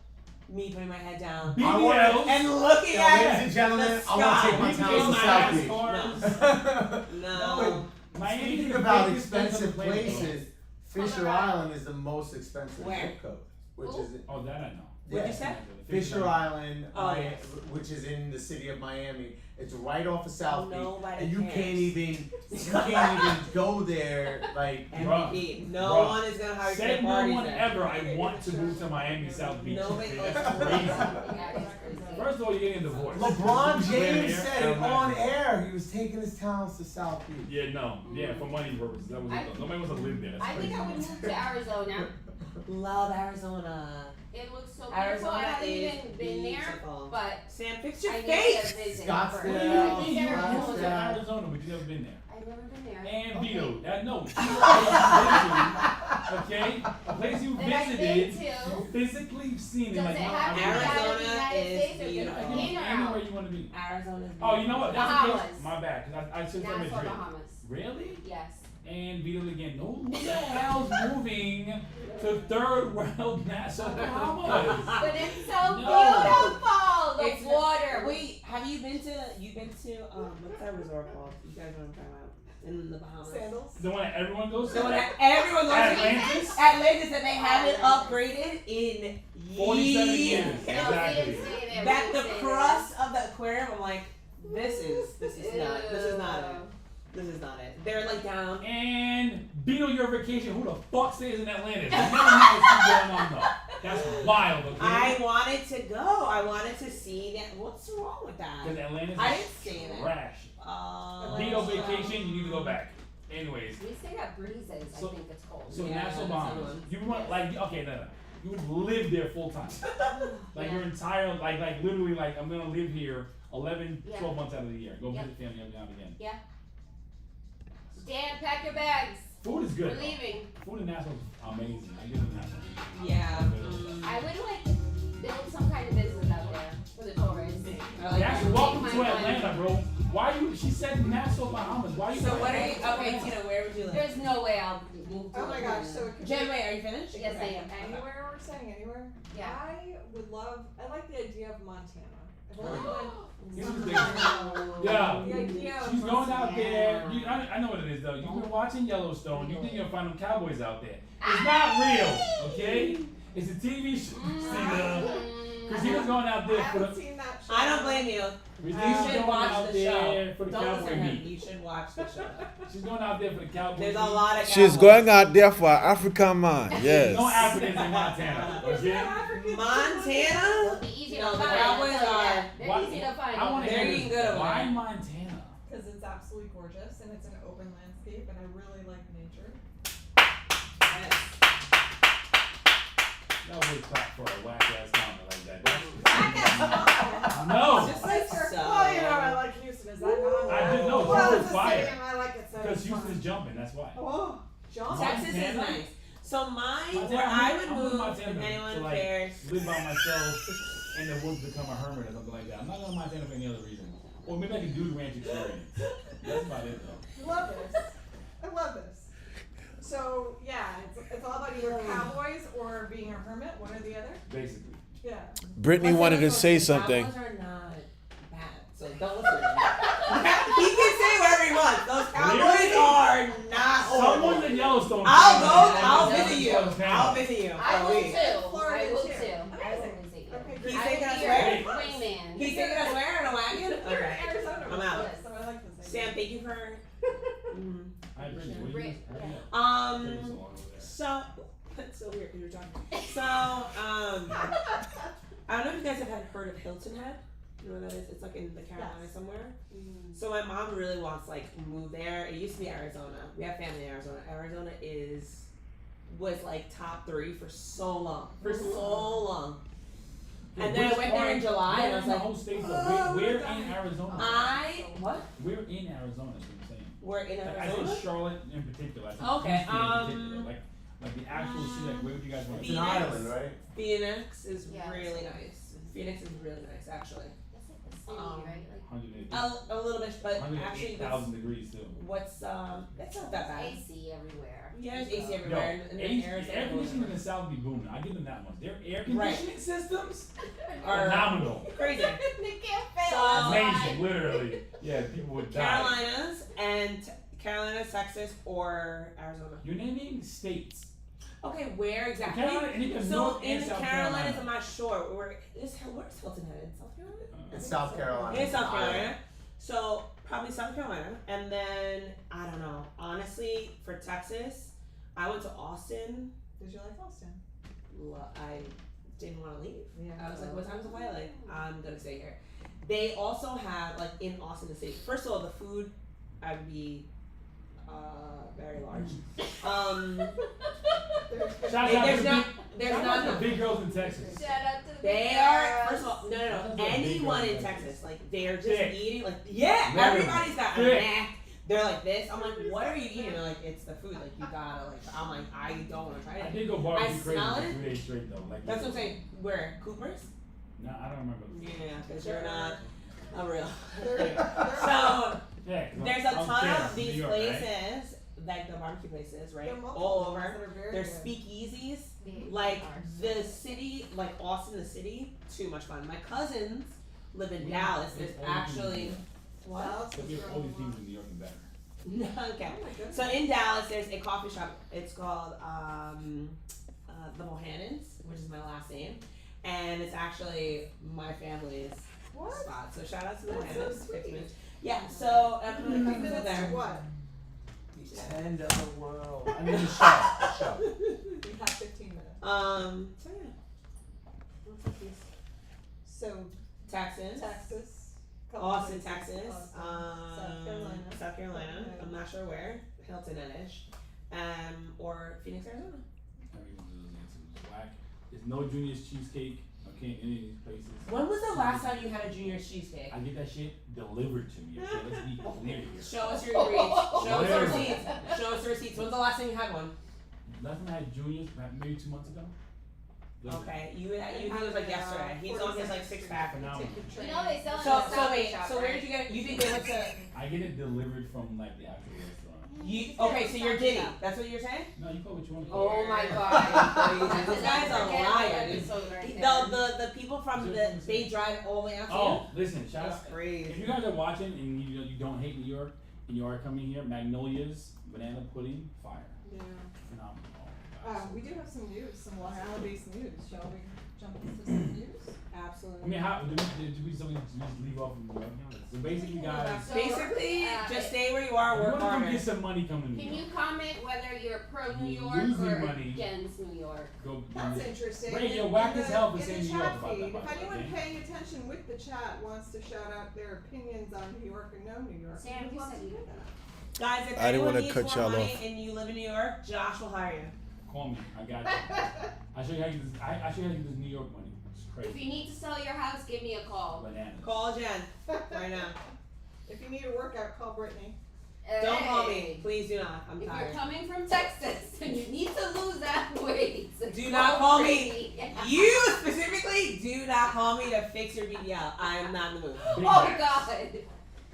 me putting my head down BBLs. and looking Yo, at ladies and gentlemen, I want to take my sky. time to South Beach. cars. No. Miami Speaking is the about biggest place on expensive the planet. places, Fisher Island is the most expensive Where? zip code, which Ooh. is Oh, that I know. What'd you yeah. say? Fisher Island, Oh, Mi- yes. which is in the city of Miami. It's right off of South Beach, Nobody and you cares. can't even go there. Like, MVP. No Bruh. one is gonna hire you Said to no parties one there. ever. I want to move to Miami South Beach. Nobody- That's crazy. yeah, it's crazy. First of all, you're getting a divorce. LeBron James James said it on air. air. He was taking his talents to South Beach. Yeah, no. Yeah, for money purposes. That was it. Nobody wants to live there. That's I think crazy. I would move to Arizona. Love Arizona. It looks so beautiful. I Arizona haven't is even been there, beautiful. but Sam, fix your I need face. to visit Scottsdale. first. What do you mean? I've You never were been to to Yeah. Arizona, but you never been there. I've never been there. And Okay. Vito, no. Okay? A place you That I've been visited, to. you physically seen it. Does Like, it no, have to be I'm- out of the Arizona United is States or can beautiful. it be in or Anywhere out? you want to be. Arizona's Oh, you know what? That's the Bahamas. case. My bad, because I should have Nassau, Madrid. Bahamas. Really? Yes. And Vito again. No, who the hell's moving to third world Nassau, Bahamas? But it's so No. beautiful. The It's water. Wait, have you been to what's that resort called? You guys know what I'm talking about? In the Bahamas. Sandals. The one that everyone goes to? The one that everyone goes to. Atlantis? Atlantis, and they haven't upgraded in 47 years. years. No, Exactly. we didn't say that. That We the didn't say crust of the aquarium, I'm like, this is not it. Ew. This is not it. They're like down. And Vito, your vacation. Who the fuck stays in Atlantis? You never know what's going on though. That's wild, okay? I wanted to go. I wanted to see that. What's wrong with Because that? Atlantis I is didn't stay in it. trash. Uh, Vito vacation, you need to go back. Anyways, We stayed at Breezes, I So- think it's called. so Yeah, Nassau, that's Bahamas. another one. You want like okay, no. You would live there full time. Like your entire like literally like I'm gonna live here 11, Yeah. 12 months out of the year. Go Yeah. visit family every now and again. Dan, pack your bags. Food is good. We're though. leaving. Food in Nassau is amazing. I give it Nassau. yeah. I would like build some kind of business out there for the tourists. I like That's that. welcome my to money. Atlanta, bro. Why you? She said Nassau, Bahamas. Why you? So what are you? Okay, Tina, where would you live? There's no way I'll move to Oh my gosh, so it could Jen, be wait, are you finished? Yes, I am. anywhere we're saying anywhere. Yeah. I would love. I like the idea of Montana. I've only been. Here's the thing. Yeah. The idea of She's going out there. Yeah. You, I know what it is though. You've been watching Yellowstone. You think you're gonna find them cowboys out there? It's not real, okay? It's a TV show. Christina's going out I there for haven't the. seen that show. I don't blame you. You Christina's should going watch out the there show. for the Don't listen cowboy to him. meet. You should watch the show. She's going out there for the cowboy There's meet. a lot of She's cowboys. going out there for an African man. Yes. No Africans in Montana, okay? Montana? It'll be easy to No, the find. Cowboys I'll tell you are- that. They're Why- easy to find. I want to They're hear eating this. good over Why there. Montana? Because it's absolutely gorgeous and it's an open landscape and I really like nature. Yes. Y'all would clap for a whack ass comment like that. Whack-ass No! Just like Sister, so. well, you know, I like Houston. Is that not? I did know, Well, Houston's it's a fire. city and I like it so Because it's Houston's fun. jumping, that's why. Oh, John. Texas is Montana? nice. So Montana, where I would I'm moving move, Montana if anyone to, like, cares. live by myself in the woods, become a hermit or something like that. I'm not going to Montana for any other reason. Or maybe like a dude ranch experience. That's about it though. I love this. I love this. So yeah, it's all about either cowboys or being a hermit, one or the other. Basically. Yeah. Brittany wanted to say something. Cowboys are not bad, so don't listen to him. He can say whatever he wants. Those cowboys Really? are not Someone's horrible. in Yellowstone. I'll Canada, visit you. Montana. I'll visit you. I will week. too. Florida I will too. too. I will Amazing. visit you. Okay, He's great. I taking will us be your where? wingman. He's taking us where in a wagon? You're Okay. in Arizona. I'm out. Yes, so I like this idea. Sam, thank you for. Mhm. I agree. What do you guys- how do you know? Um. Taking so long over there. So that's so weird because you're talking. So I don't know if you guys have heard of Hilton Head. You know where that is? It's like in the Carolinas Yes. somewhere. So my mom really wants like move there. It used to be Arizona. We have family in Arizona. Arizona was like top 3 for so long. For so long. And then I went there in July and I was the like, whole state, though. We're in Arizona. what? We're in Arizona, is what I'm saying. We're in Like, I Arizona. said Charlotte in particular. I said Okay, Houston in particular. Like the actual city, like where would you guys want It's to an Phoenix. island, right? Phoenix is Yeah. really nice. Phoenix is really nice, actually. That's like the city, Um, right? Like 108 A little bit, but actually, 108,000 degrees too. what's that's not that bad. AC everywhere. Yeah, there's AC Yo, everywhere. and AC, air is air conditioning in the South be booming. I give them that much. Their air Right. conditioning systems Are phenomenal. crazy. They can't fail. So- Amazing, literally. Yeah, people would die. Carolinas and Carolinas, Texas, or Arizona. You're naming states. Okay, where exactly? Carolina, and even So North in and the South Carolinas, Carolina. I'm not sure. Where's Hilton Head? In South Carolina? It's South Carolina. In South It's an island. Carolina. So probably South Carolina, and then I don't know. Honestly, for Texas, I went to Austin. Did you like Austin? I didn't want to leave. Yeah. I was like, what time's the flight? Like, I'm gonna stay here. They also have like in Austin the city. First of all, the food I would be very large. Shout out There's to not the there's shout not out to enough. the big girls in Texas. Shout out to the They big are girls. first of all no That's a big anyone girl in in Texas Texas. like they're just Thick. eating like yeah Literally. everybody's got a Thick. snack. They're like this. I'm like, what are you eating? They're like, it's the food. Like you gotta like. I'm like, I don't want to try I it. did go barbecue I crazy smell for it. 3 days straight though. Like That's what I'm saying. Where Cooper's? No, I don't remember. Yeah, because you're not a real. They're- So Yeah, 'cause there's I a was ton there of in these New York, right? places, like the barbecue places, right? There are multiple All ones over. that are very There's good. speakeasies. They Like are the city, like Austin, the city, too much fun. My cousins live in Yeah, Dallas. There's there's all these actually things. what? Dallas So is we have really all these fun. teams in New York and better. Okay. Oh my goodness. So in Dallas, there's a coffee shop. It's called the Bohannons, which is my last name, and it's actually my family's What? spot. So shout out to the That's so Bohannons. sweet. 50 minutes. Yeah. So my 50 cousins live minutes to there. what? The end of the world. I mean, the show. We have 15 minutes. So yeah. What's up, please? So Texas. Texas. Austin, Texas, Austin, South Carolina. South Carolina. Okay. I'm not sure where. Hilton-ish, or Phoenix, Arizona. Every one of those answers was whack. There's no Junior's cheesecake. Okay, in any of these places. When was the last time you had a junior cheesecake? I get that shit delivered to me. Okay, let's be clear here. Show us your receipts. Show us the Where? receipts. Show us the receipts. When's the last time you had one? Last time I had Junior's, maybe 2 months ago. Okay, you think it was like yesterday. He's on his like 6-pack. Phenomenal. You know they sell it So in the coffee wait, shop, so where right? did you get it? You think they went to I get it delivered from like the actual restaurant. you? Okay, so you're Diddy. That's what you're saying? No, you call it what you want to call Oh it. my god. This guy's a liar. The people from Is the there they drive all the way out to Oh, listen, shout out. That's crazy. If you guys are watching and you don't hate New York and you are coming here, Magnolia's banana pudding, fire, Yeah. phenomenal. Oh, God. We do have some news, some Long Island-based news. Shall we jump into some news? Absolutely. I mean, how did we just leave off from New York now? So basically, guys, So, Basically, uh, just stay where you are, you work want to come harder. get some money coming to Can New you York. comment whether you're pro New York Losing or money. against New York? Go. That's interesting. Radio In whack the- as hell for in saying the New York chat about that, feed, by if the way, anyone okay? paying attention with the chat wants to shout out their opinions on New York or no New York, Sam, we'd you love said to you do did that. Guys, if I didn't anyone wanna needs cut more y'all money off. and you live in New York, Josh will hire you. Call me. I got you. I show you how you use. I show you how you use New York money. It's If crazy. you need to sell your house, give me a call. Bananas. Call Jen right now. If you need a workout, call Brittany. Don't call Hey. me. Please do not. I'm If tired. you're coming from Texas and you need to lose that weight, Do not call me. Brittany. You specifically do not call me to fix your BBL. I am not in the mood. Big Oh backs. God.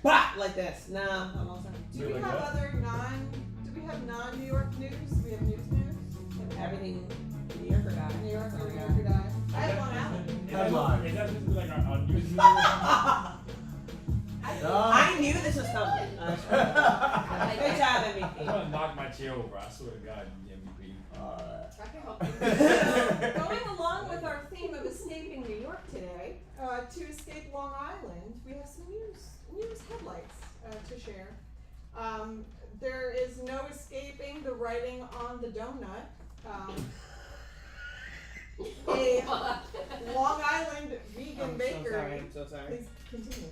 Bah! Like this. No, I'm all set. Do Wait, we like have what? other do we have non-New York news? Do we have news? Everything New Yorker guy. New York That's all or we New got. Yorker die. I have Long Island. Headline. Is that supposed to be like our news meeting or something? I knew this was coming. Good job, I'm MVP. gonna knock my chair over. I swear to God, you MVP. I can help you. Going along with our theme of escaping New York today, to escape Long Island, we have some news headlights to share. There is no escaping the writing on the donut. A Long Island vegan I'm so bakery, sorry. I'm so sorry. please continue,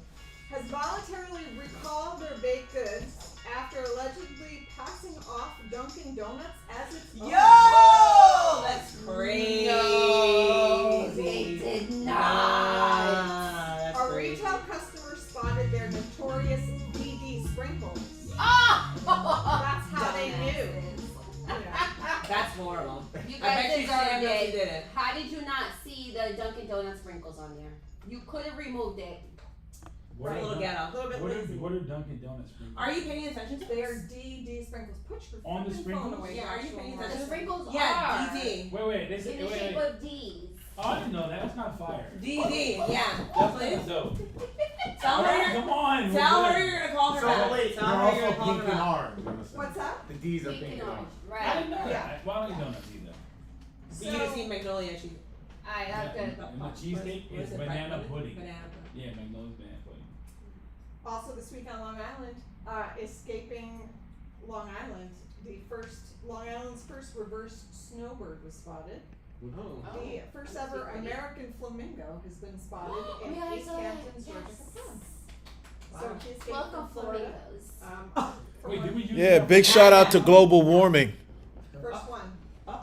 has voluntarily recalled their baked goods after allegedly passing off Dunkin' Donuts as its own. Yo! That's crazy. No, they did not. Nah, that's A crazy. retail customer spotted their notorious DD sprinkles. Oh! That's how they knew. Yeah. That's horrible. You I guys bet you Sam deserved knows he it. did it. How did you not see the Dunkin' Donuts sprinkles on there? You could have removed it. What A are little Dun- ghetto. A little bit What lazy. are Dunkin' Donuts sprinkles? Are you paying attention to They are this? DD sprinkles. Put your On the fucking sprinkles? phone away. Yeah, are you Joshua paying Morrison. The sprinkles Yeah, are DD. Wait, they say, in the wait. shape of D's. Oh, I didn't know that. That's not fire. DD, yeah. That's Please. dope. Tell Alright, her, come on. we're tell her good. you're gonna call her So back. wait, Tell they're her you're also gonna call pink her and back. orange. Listen. What's that? The D's are Pink pink and and orange. orange. I didn't know Right. Yeah. that. Why don't you donuts either? You just eat Magnolia cheese. Alright, that's good. And the cheesecake What is it? banana pudding. Banana pudding. Yeah, Magnolia's banana pudding. Also this week on Long Island, escaping Long Island, Long Island's first reverse snowbird was spotted. Oh. The first that's ever pretty. American flamingo has been spotted Oh, in yeah, I East saw that. Hampton, Georgia. Wow. So he escaped Welcome, from Florida. flamingos. For Wait, one- did we use Yeah, that? big shout out to global warming. First one. Huh?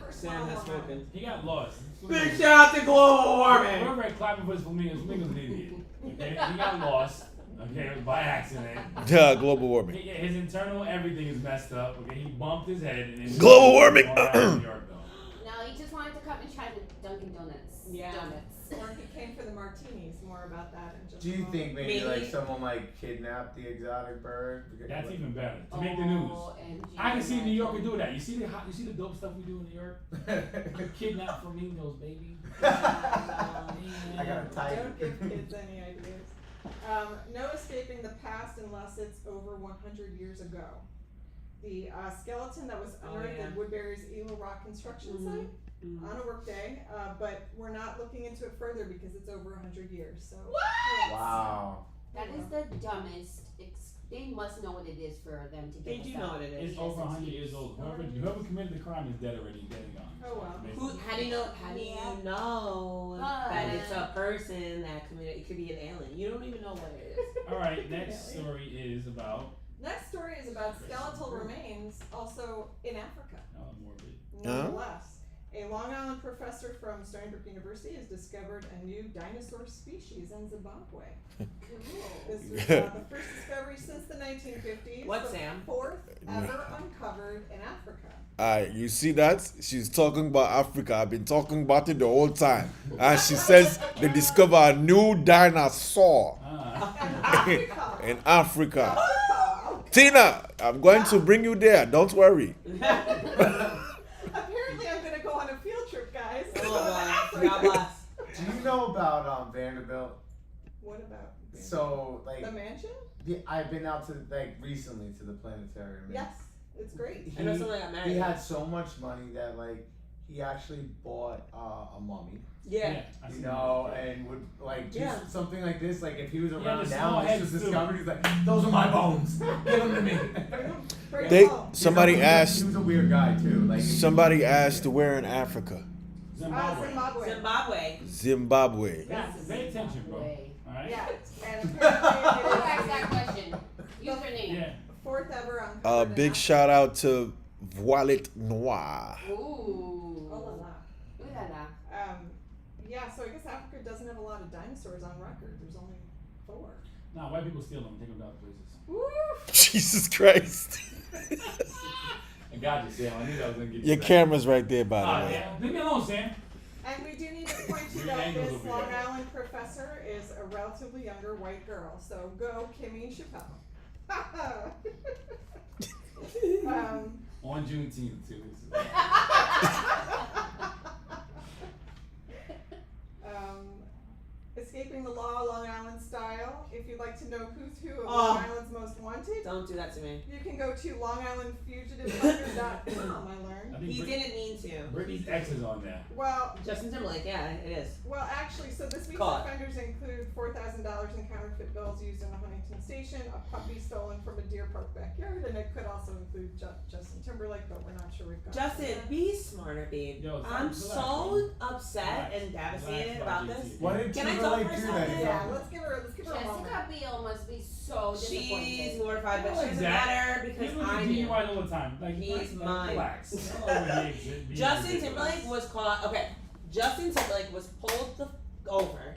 First Sam one has on Long Island. spoken. He got lost. Big shout out to global warming. We're very clapping for his flamingos. Flamingo's an idiot. Okay, he got lost. Okay, it was by accident. Yeah, global warming. Yeah, his internal everything is messed up. Okay, he bumped his head and then Global warming. Long Island, New York, though. No, he just wanted to come and try the Dunkin' Donuts. Yeah. Donuts. Or he came for the martinis. More about that in just Do a you moment. think maybe Maybe. like someone like kidnapped the exotic bird? That's even better to make the news. OMG, I can see New York imagine. do that. You see the dope stuff we do in New York? Kidnap flamingos, baby. I got a tiger. Don't give kids any ideas. No escaping the past unless it's over 100 years ago. The skeleton that was Oh, unearthed yeah. at Woodbury's Eagle Rock construction Mhm. site Mhm. on a work day, but we're not looking into it further because it's over 100 years. So Wow. That is the dumbest. They must know what it is for them to They get do us know out. what it is. It's over 100 years old. Whoever committed the crime is dead already, dead and gone. Oh, wow. Amazing. Who? How do you know? How do you know that it's a person that committed? It could be an alien. You don't even know what it is. All right, next story is about next story is about skeletal remains, also in Africa. morbid. Nonetheless, a Long Island professor from Stony Brook University has discovered a new dinosaur species in Zimbabwe. This was the first discovery since the 1950s. What, the Sam? fourth ever uncovered in Africa. You see that? She's talking about Africa. I've been talking about it the whole time. And she says they discover a new dinosaur And Africa. in Africa. Africa. Tina, I'm going to bring you there. Don't worry. Apparently, I'm going to go on a field trip, guys. Oh, To boy. God Africa. bless. Do you know about Vanderbilt? What about So like the mansion? I've been out to like recently to the planetarium. and Yes, it's great. I know someone that got married. He had so much money that like he actually bought a mummy, Yeah. I you see know, that. and would like do Yeah. something like this. Like if he was Yeah, around the small now, this heads was too. discovered. He's like, those are my bones. Give them to me. Bring They it home. somebody He asked was a weird guy too. Like somebody asked where in Africa? Zimbabwe. Zimbabwe. Zimbabwe. Zimbabwe. Yes. Pay attention, bro. Way. All right. Yeah, and Who apparently asked it that is question? Username. Yeah. the fourth ever uncovered in Big Africa. shout out to voilet noir. Ooh. Oh la la. Ooh la la. Yeah, so I guess Africa doesn't have a lot of dinosaurs on record. There's only 4. Nah, white people steal them, take them to other places. Woo! Jesus Christ. I got you, Sam. I knew that was gonna get you. Your back. camera's right there, by the Ah, way. yeah. Leave me alone, Sam. And we do need to point you Weird out angles this over Long here. Island professor is a relatively younger white girl. So go Kimmy Chappelle. On Juneteenth, too. Escaping the law, Long Island style. If you'd like to know who's who of Oh. Long Island's most wanted, Don't do that to me. you can go to longislandfugitivehunters.com, I learned. I think He didn't mean to. Britney's ex is on there. Well, Justin Timberlake, yeah, it is. Well, actually, so this week's Caught. offenders include $4,000 in counterfeit bills used in the Huntington station, a puppy stolen from a Deer Park backyard, and it could also include Justin Timberlake, but we're not sure we've got. Justin, be smarter, babe. Yo, I'm relax, so bro. upset Relax. and devastated Relax about about this. JT. Why did Can I talk Timberlake for a do second? that? Yeah, let's give her a moment. Jessica Biel must be so She's disappointed. mortified, but I she like doesn't that. matter because People I get knew. DUI all the time. Like, He's like, mine. Relax. Don't overreact, be Justin ridiculous. Timberlake was caught. Okay, Justin Timberlake was pulled over,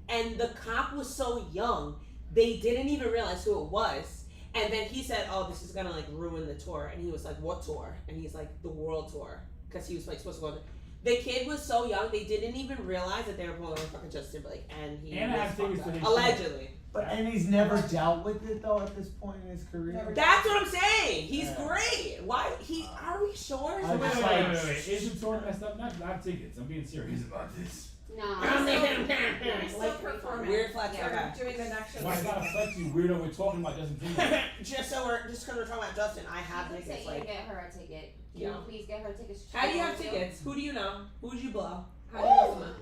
and the cop was so young they didn't even realize who it was. And then he said, "Oh, this is gonna like ruin the tour." And he was like, "What tour?" And he's like, "The world tour," because he was like supposed to go. The kid was so young they didn't even realize that they were pulling over fucking Justin Timberlake, and he And I was have tickets fucked to up. his Allegedly. But and he's never dealt with it though at this point in his career. Never. That's what I'm saying. He's Yeah. great. Why he? Are we sure? I So just wait. like- Is the tour messed up? Not, I have tickets. I'm being serious about this. No. He's still Like, performing. Weird flex. Yeah. Okay. Doing the next show. Why it's not affect you, weirdo? We're talking about Justin Timberlake. just because we're talking about Justin, I have You can tickets. say you Like, get her a ticket. Can Yeah. you please get her tickets? how do you have She tickets? Who do you know? Who'd you blow? How do you Oh. know someone?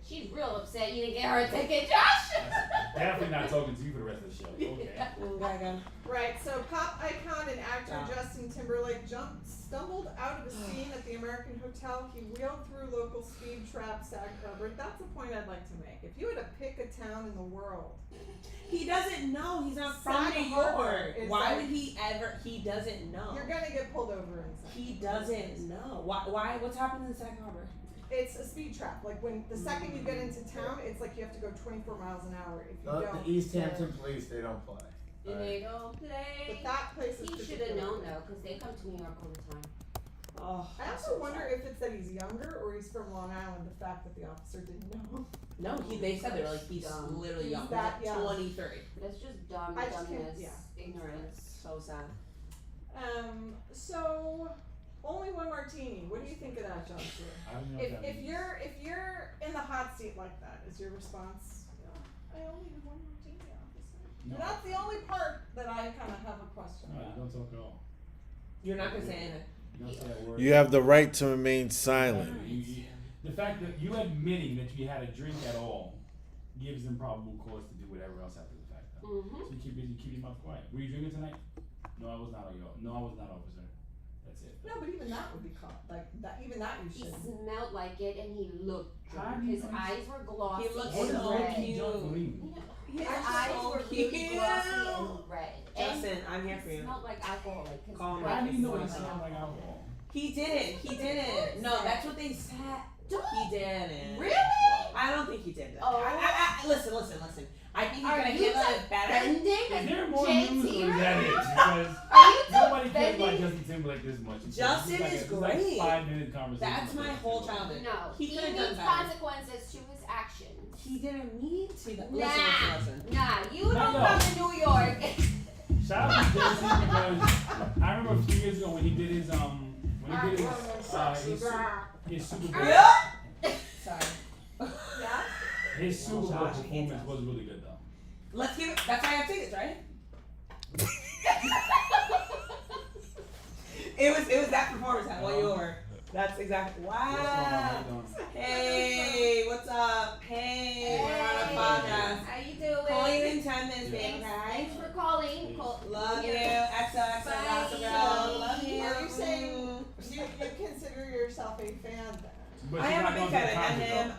She's real upset you didn't get her a ticket, Josh. Definitely not talking to you for the rest of the show. Okay. Okay. Right, so pop icon and actor Yeah. Justin Timberlake stumbled out of a scene at the American Hotel. He wheeled through local speed trap Sag Harbor. That's a point I'd like to make. If you had to pick a town in the world, He doesn't know. He's not from Sag New Harbor York. is Why like- would he ever? He doesn't know. you're gonna get pulled over in Sag He Harbor. doesn't know. Why? What's happening in Sag Harbor? It's a speed trap. Like when the second you get into town, it's like you have to go 24 miles an hour. If you The don't, East Hampton police, they don't play. And they don't But play. that place is He should have particularly known good. though, because they come to New York all the time. Oh, I also wonder if it's that he's younger or he's from Long Island. The fact that the officer didn't know. no. They said they were like he's Dumb. literally He's young. that He's like young. 23. That's just dumb, I just can't- dumbness, yeah. ignorance. So sad. So only one martini. What do you think of that, Joshua? I don't know If what that means. you're in the hot seat like that, is your response? I only have one martini, officer. No. That's the only part that I kind of have a question No, you about. don't talk at all. You're not gonna say anything. You don't say that word. You have the right to remain silent. The fact that you admitting that you had a drink at all gives them probable cause to do whatever else after the fact. Though. Mm-hmm. So you keep your mouth quiet. Were you drinking tonight? No, I was not. No, I was not, officer. That's it. No, but even that would be caught. Like that, even that you He should. smelled like it and he looked How drunk. do you His know eyes were glossy He looked What and does so red. low-key cute. drunk mean? His That's eyes so were really cute. glossy and red. Justin, I'm here It for you. smelled like alcohol, like his Call me. breath How do you know it smelled sounds like alcohol? He didn't. No, that's what they said. He didn't. Really? I don't think he did that. Oh. Listen. I think he Are could have you handled it better. Is defending there more JT news or is right that it? now? Because Are you nobody cares about defending? Justin Timberlake this much. Justin It's is it's great. Like 5-minute conversation. That's my about whole Justin childhood. No, He he could've done needs better. consequences to his actions. He didn't mean to. Nah, Listen. nah, you No, don't no. come to New York. Timberlake. Shout out to JT because I remember a few years ago when he did his his Super Bowl. Sorry. Yeah. His Super Bowl Josh hates performance us. was really good though. Let's give it. That's why I have tickets, right? It was that performance I won you over. That's exactly. What's going on? How you Wow. doing? Hey, what's up? Hey, we're on a podcast. How you doing? Call you in 10 minutes, baby. Thanks, Okay? thanks for calling. Love you. Yeah. XOXO. Bye. Girl. Love you. Are you saying you consider yourself a fan then? But I you're am not a big going to fan. the I concert, met him.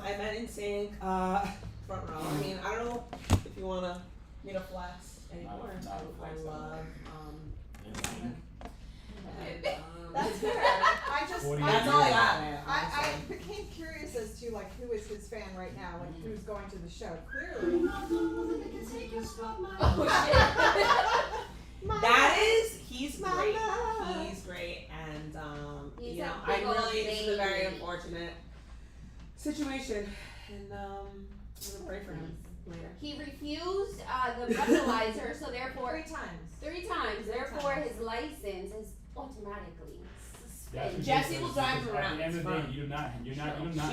I met in sync. Front row. I mean, I don't know if you wanna me to flex anymore. Not a flex, I love though. and, right now, like who's going to the show. Clearly. Oh He's My great. love. He's great, and He's you a know, big I old really this is a very baby. unfortunate situation, and I'm gonna pray for him later. He refused the breathalyzer, so therefore 3 times. 3 times. Therefore, times. his license is automatically That's suspended. Jesse will ridiculous, drive because him around, At the end it's of the day, fine. you do not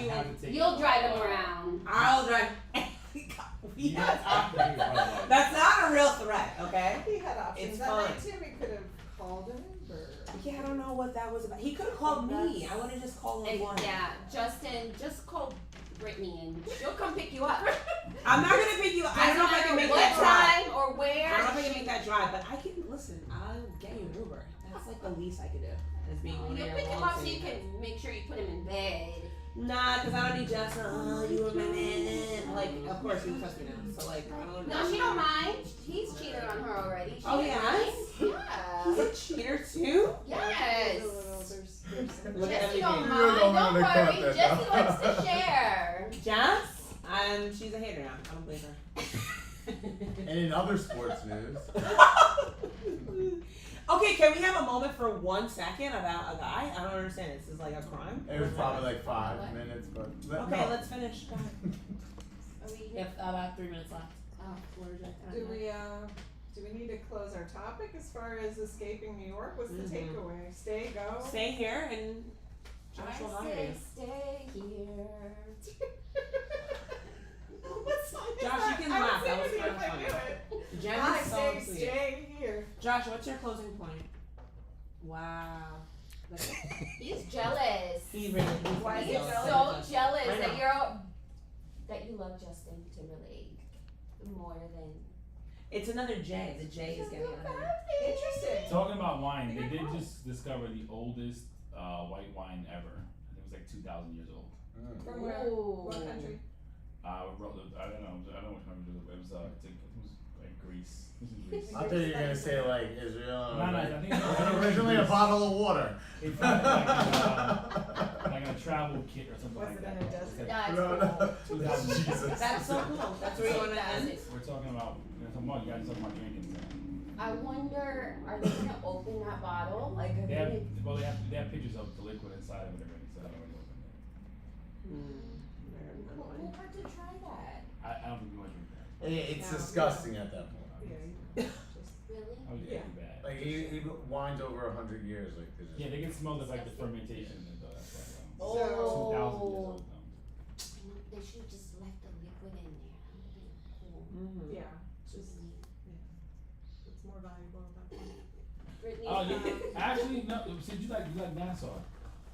She have will- to take. You'll drive him around. I'll drive. We You have have to take options. a breathalyzer. That's not a real threat, okay? He had options. It's That fine. night too, he could have called an Uber. Yeah, I don't know what that was about. He could have called me. I would have just called him And for him. yeah, Justin, just call Brittany and she'll come pick you up. I'm not gonna pick you. I don't know if I can make what that drive. time or where. I don't know if I can make that drive, but I can listen. I'll get you an Uber. That's like the least I could do. As being one of You'll your pick him long up so you singers. can make sure you put him in bed. Nah, cause I don't need Justin. Oh, you were my man. Like, of course you trust me now. So like, I don't. No, she don't mind. He's cheated on her already. She Oh, didn't he mind. He's Yeah. a cheater too. Yes. There's Look at Jesse everything. don't You mind. don't Don't really worry. count that Jesse now. wants to share. Jess, she's a hater now. I don't believe her. And in other sports news, Okay, can we have a moment for 1 second about a guy? I don't understand. This is like a crime. it was probably like 5 minutes, but Okay, no. let's finish. Go ahead. Are we We have about 3 minutes left. Oh, Do we need to close our topic as far as escaping New York? What's the Mhm. takeaway? Stay, go. Stay here and Josh will I hire say you. stay here. What song is Josh, you can I would laugh. sing That was with you kind if of I funny. knew it. Jen I is so say sweet. stay here. Josh, what's your closing point? Wow. He's jealous. He's really Why is He's he jealous? so jealous I know. that you love Justin Timberlake more than. It's another J. The J is getting out of here. Interesting. Talking about wine, they Yeah. did just discover the oldest white wine ever. I think it was like 2,000 years old. From where? Ooh. What country? I don't know which country it was. It was like Greece. It was in Greece. I thought you were gonna say like Israel. No, I think it was Originally a bottle of water. They found it like a travel kit or something Was like it that. in a desert? That's No, no. 2,000 Jesus. That's so cool. That's where you want to end. We're talking about, you guys talking about drinking. I wonder, are they gonna open that bottle? Like, are They they have, gonna? well, they have pictures of the liquid inside of it already, so I don't know. We'll have to try that. I don't think we want to drink that. It's No. disgusting at that point. Yeah. Just Really? I would Yeah. be bad. Like even wines over 100 years, like they're just. Yeah, they can smell the fermentation and that's why. Oh. 2,000 years old though. They should have just left the liquid in there. That would have been cool. Mm-hmm. yeah. Just it's more valuable at that point. Brittany, Oh, yeah. Actually, no. Since you like Nassau,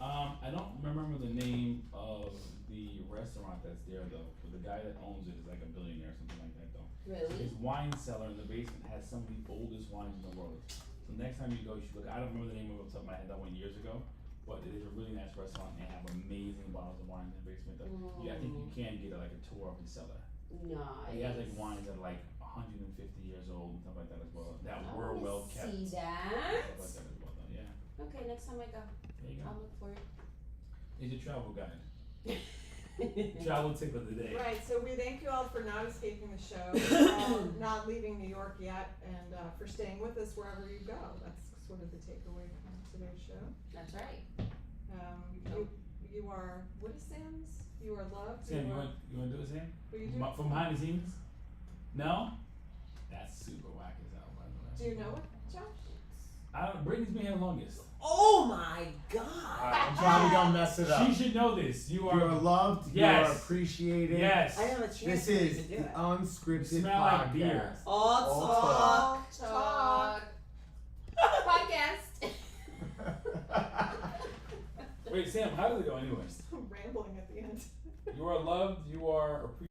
I don't remember the name of the restaurant that's there though. But the guy that owns it is like a billionaire or something like that though. really? His wine cellar in the basement has some of the oldest wines in the world. So next time you go, you should look. I don't remember the name of it off the top of my head. That went years ago, but it is a really nice restaurant. They have amazing bottles of wine in the basement. Though. Yeah, I think you can get like a tour of his cellar. Nice. He has like wines that are like 150 years old and stuff like that as well. That I were wanna well kept. See Stuff that? like that as well. Though. Yeah, Okay, next time I go, there you go. I'll look for it. He's a travel guide. Travel tip of the day. Right, so we thank you all for not escaping the show, not leaving New York yet, and for staying with us wherever you go. That's sort of the takeaway from today's show. That's right. You are, what is Sam's? You are loved. Sam, you are, want to do it, Sam? will you do? From behind the scenes? No? That's super whack as hell, by the way. Do you know it, Josh? I don't. Brittany's been here longest. Oh my God. I'm trying to don't mess it up. She should know this. You You are. are loved. You Yes. are appreciated. Yes. I have a chance This to is do the it. unscripted Smell like podcast. beer. All All talk. Podcast. Wait, Sam, how does it go anyways? I'm rambling at the end. You are loved, you are appreciated.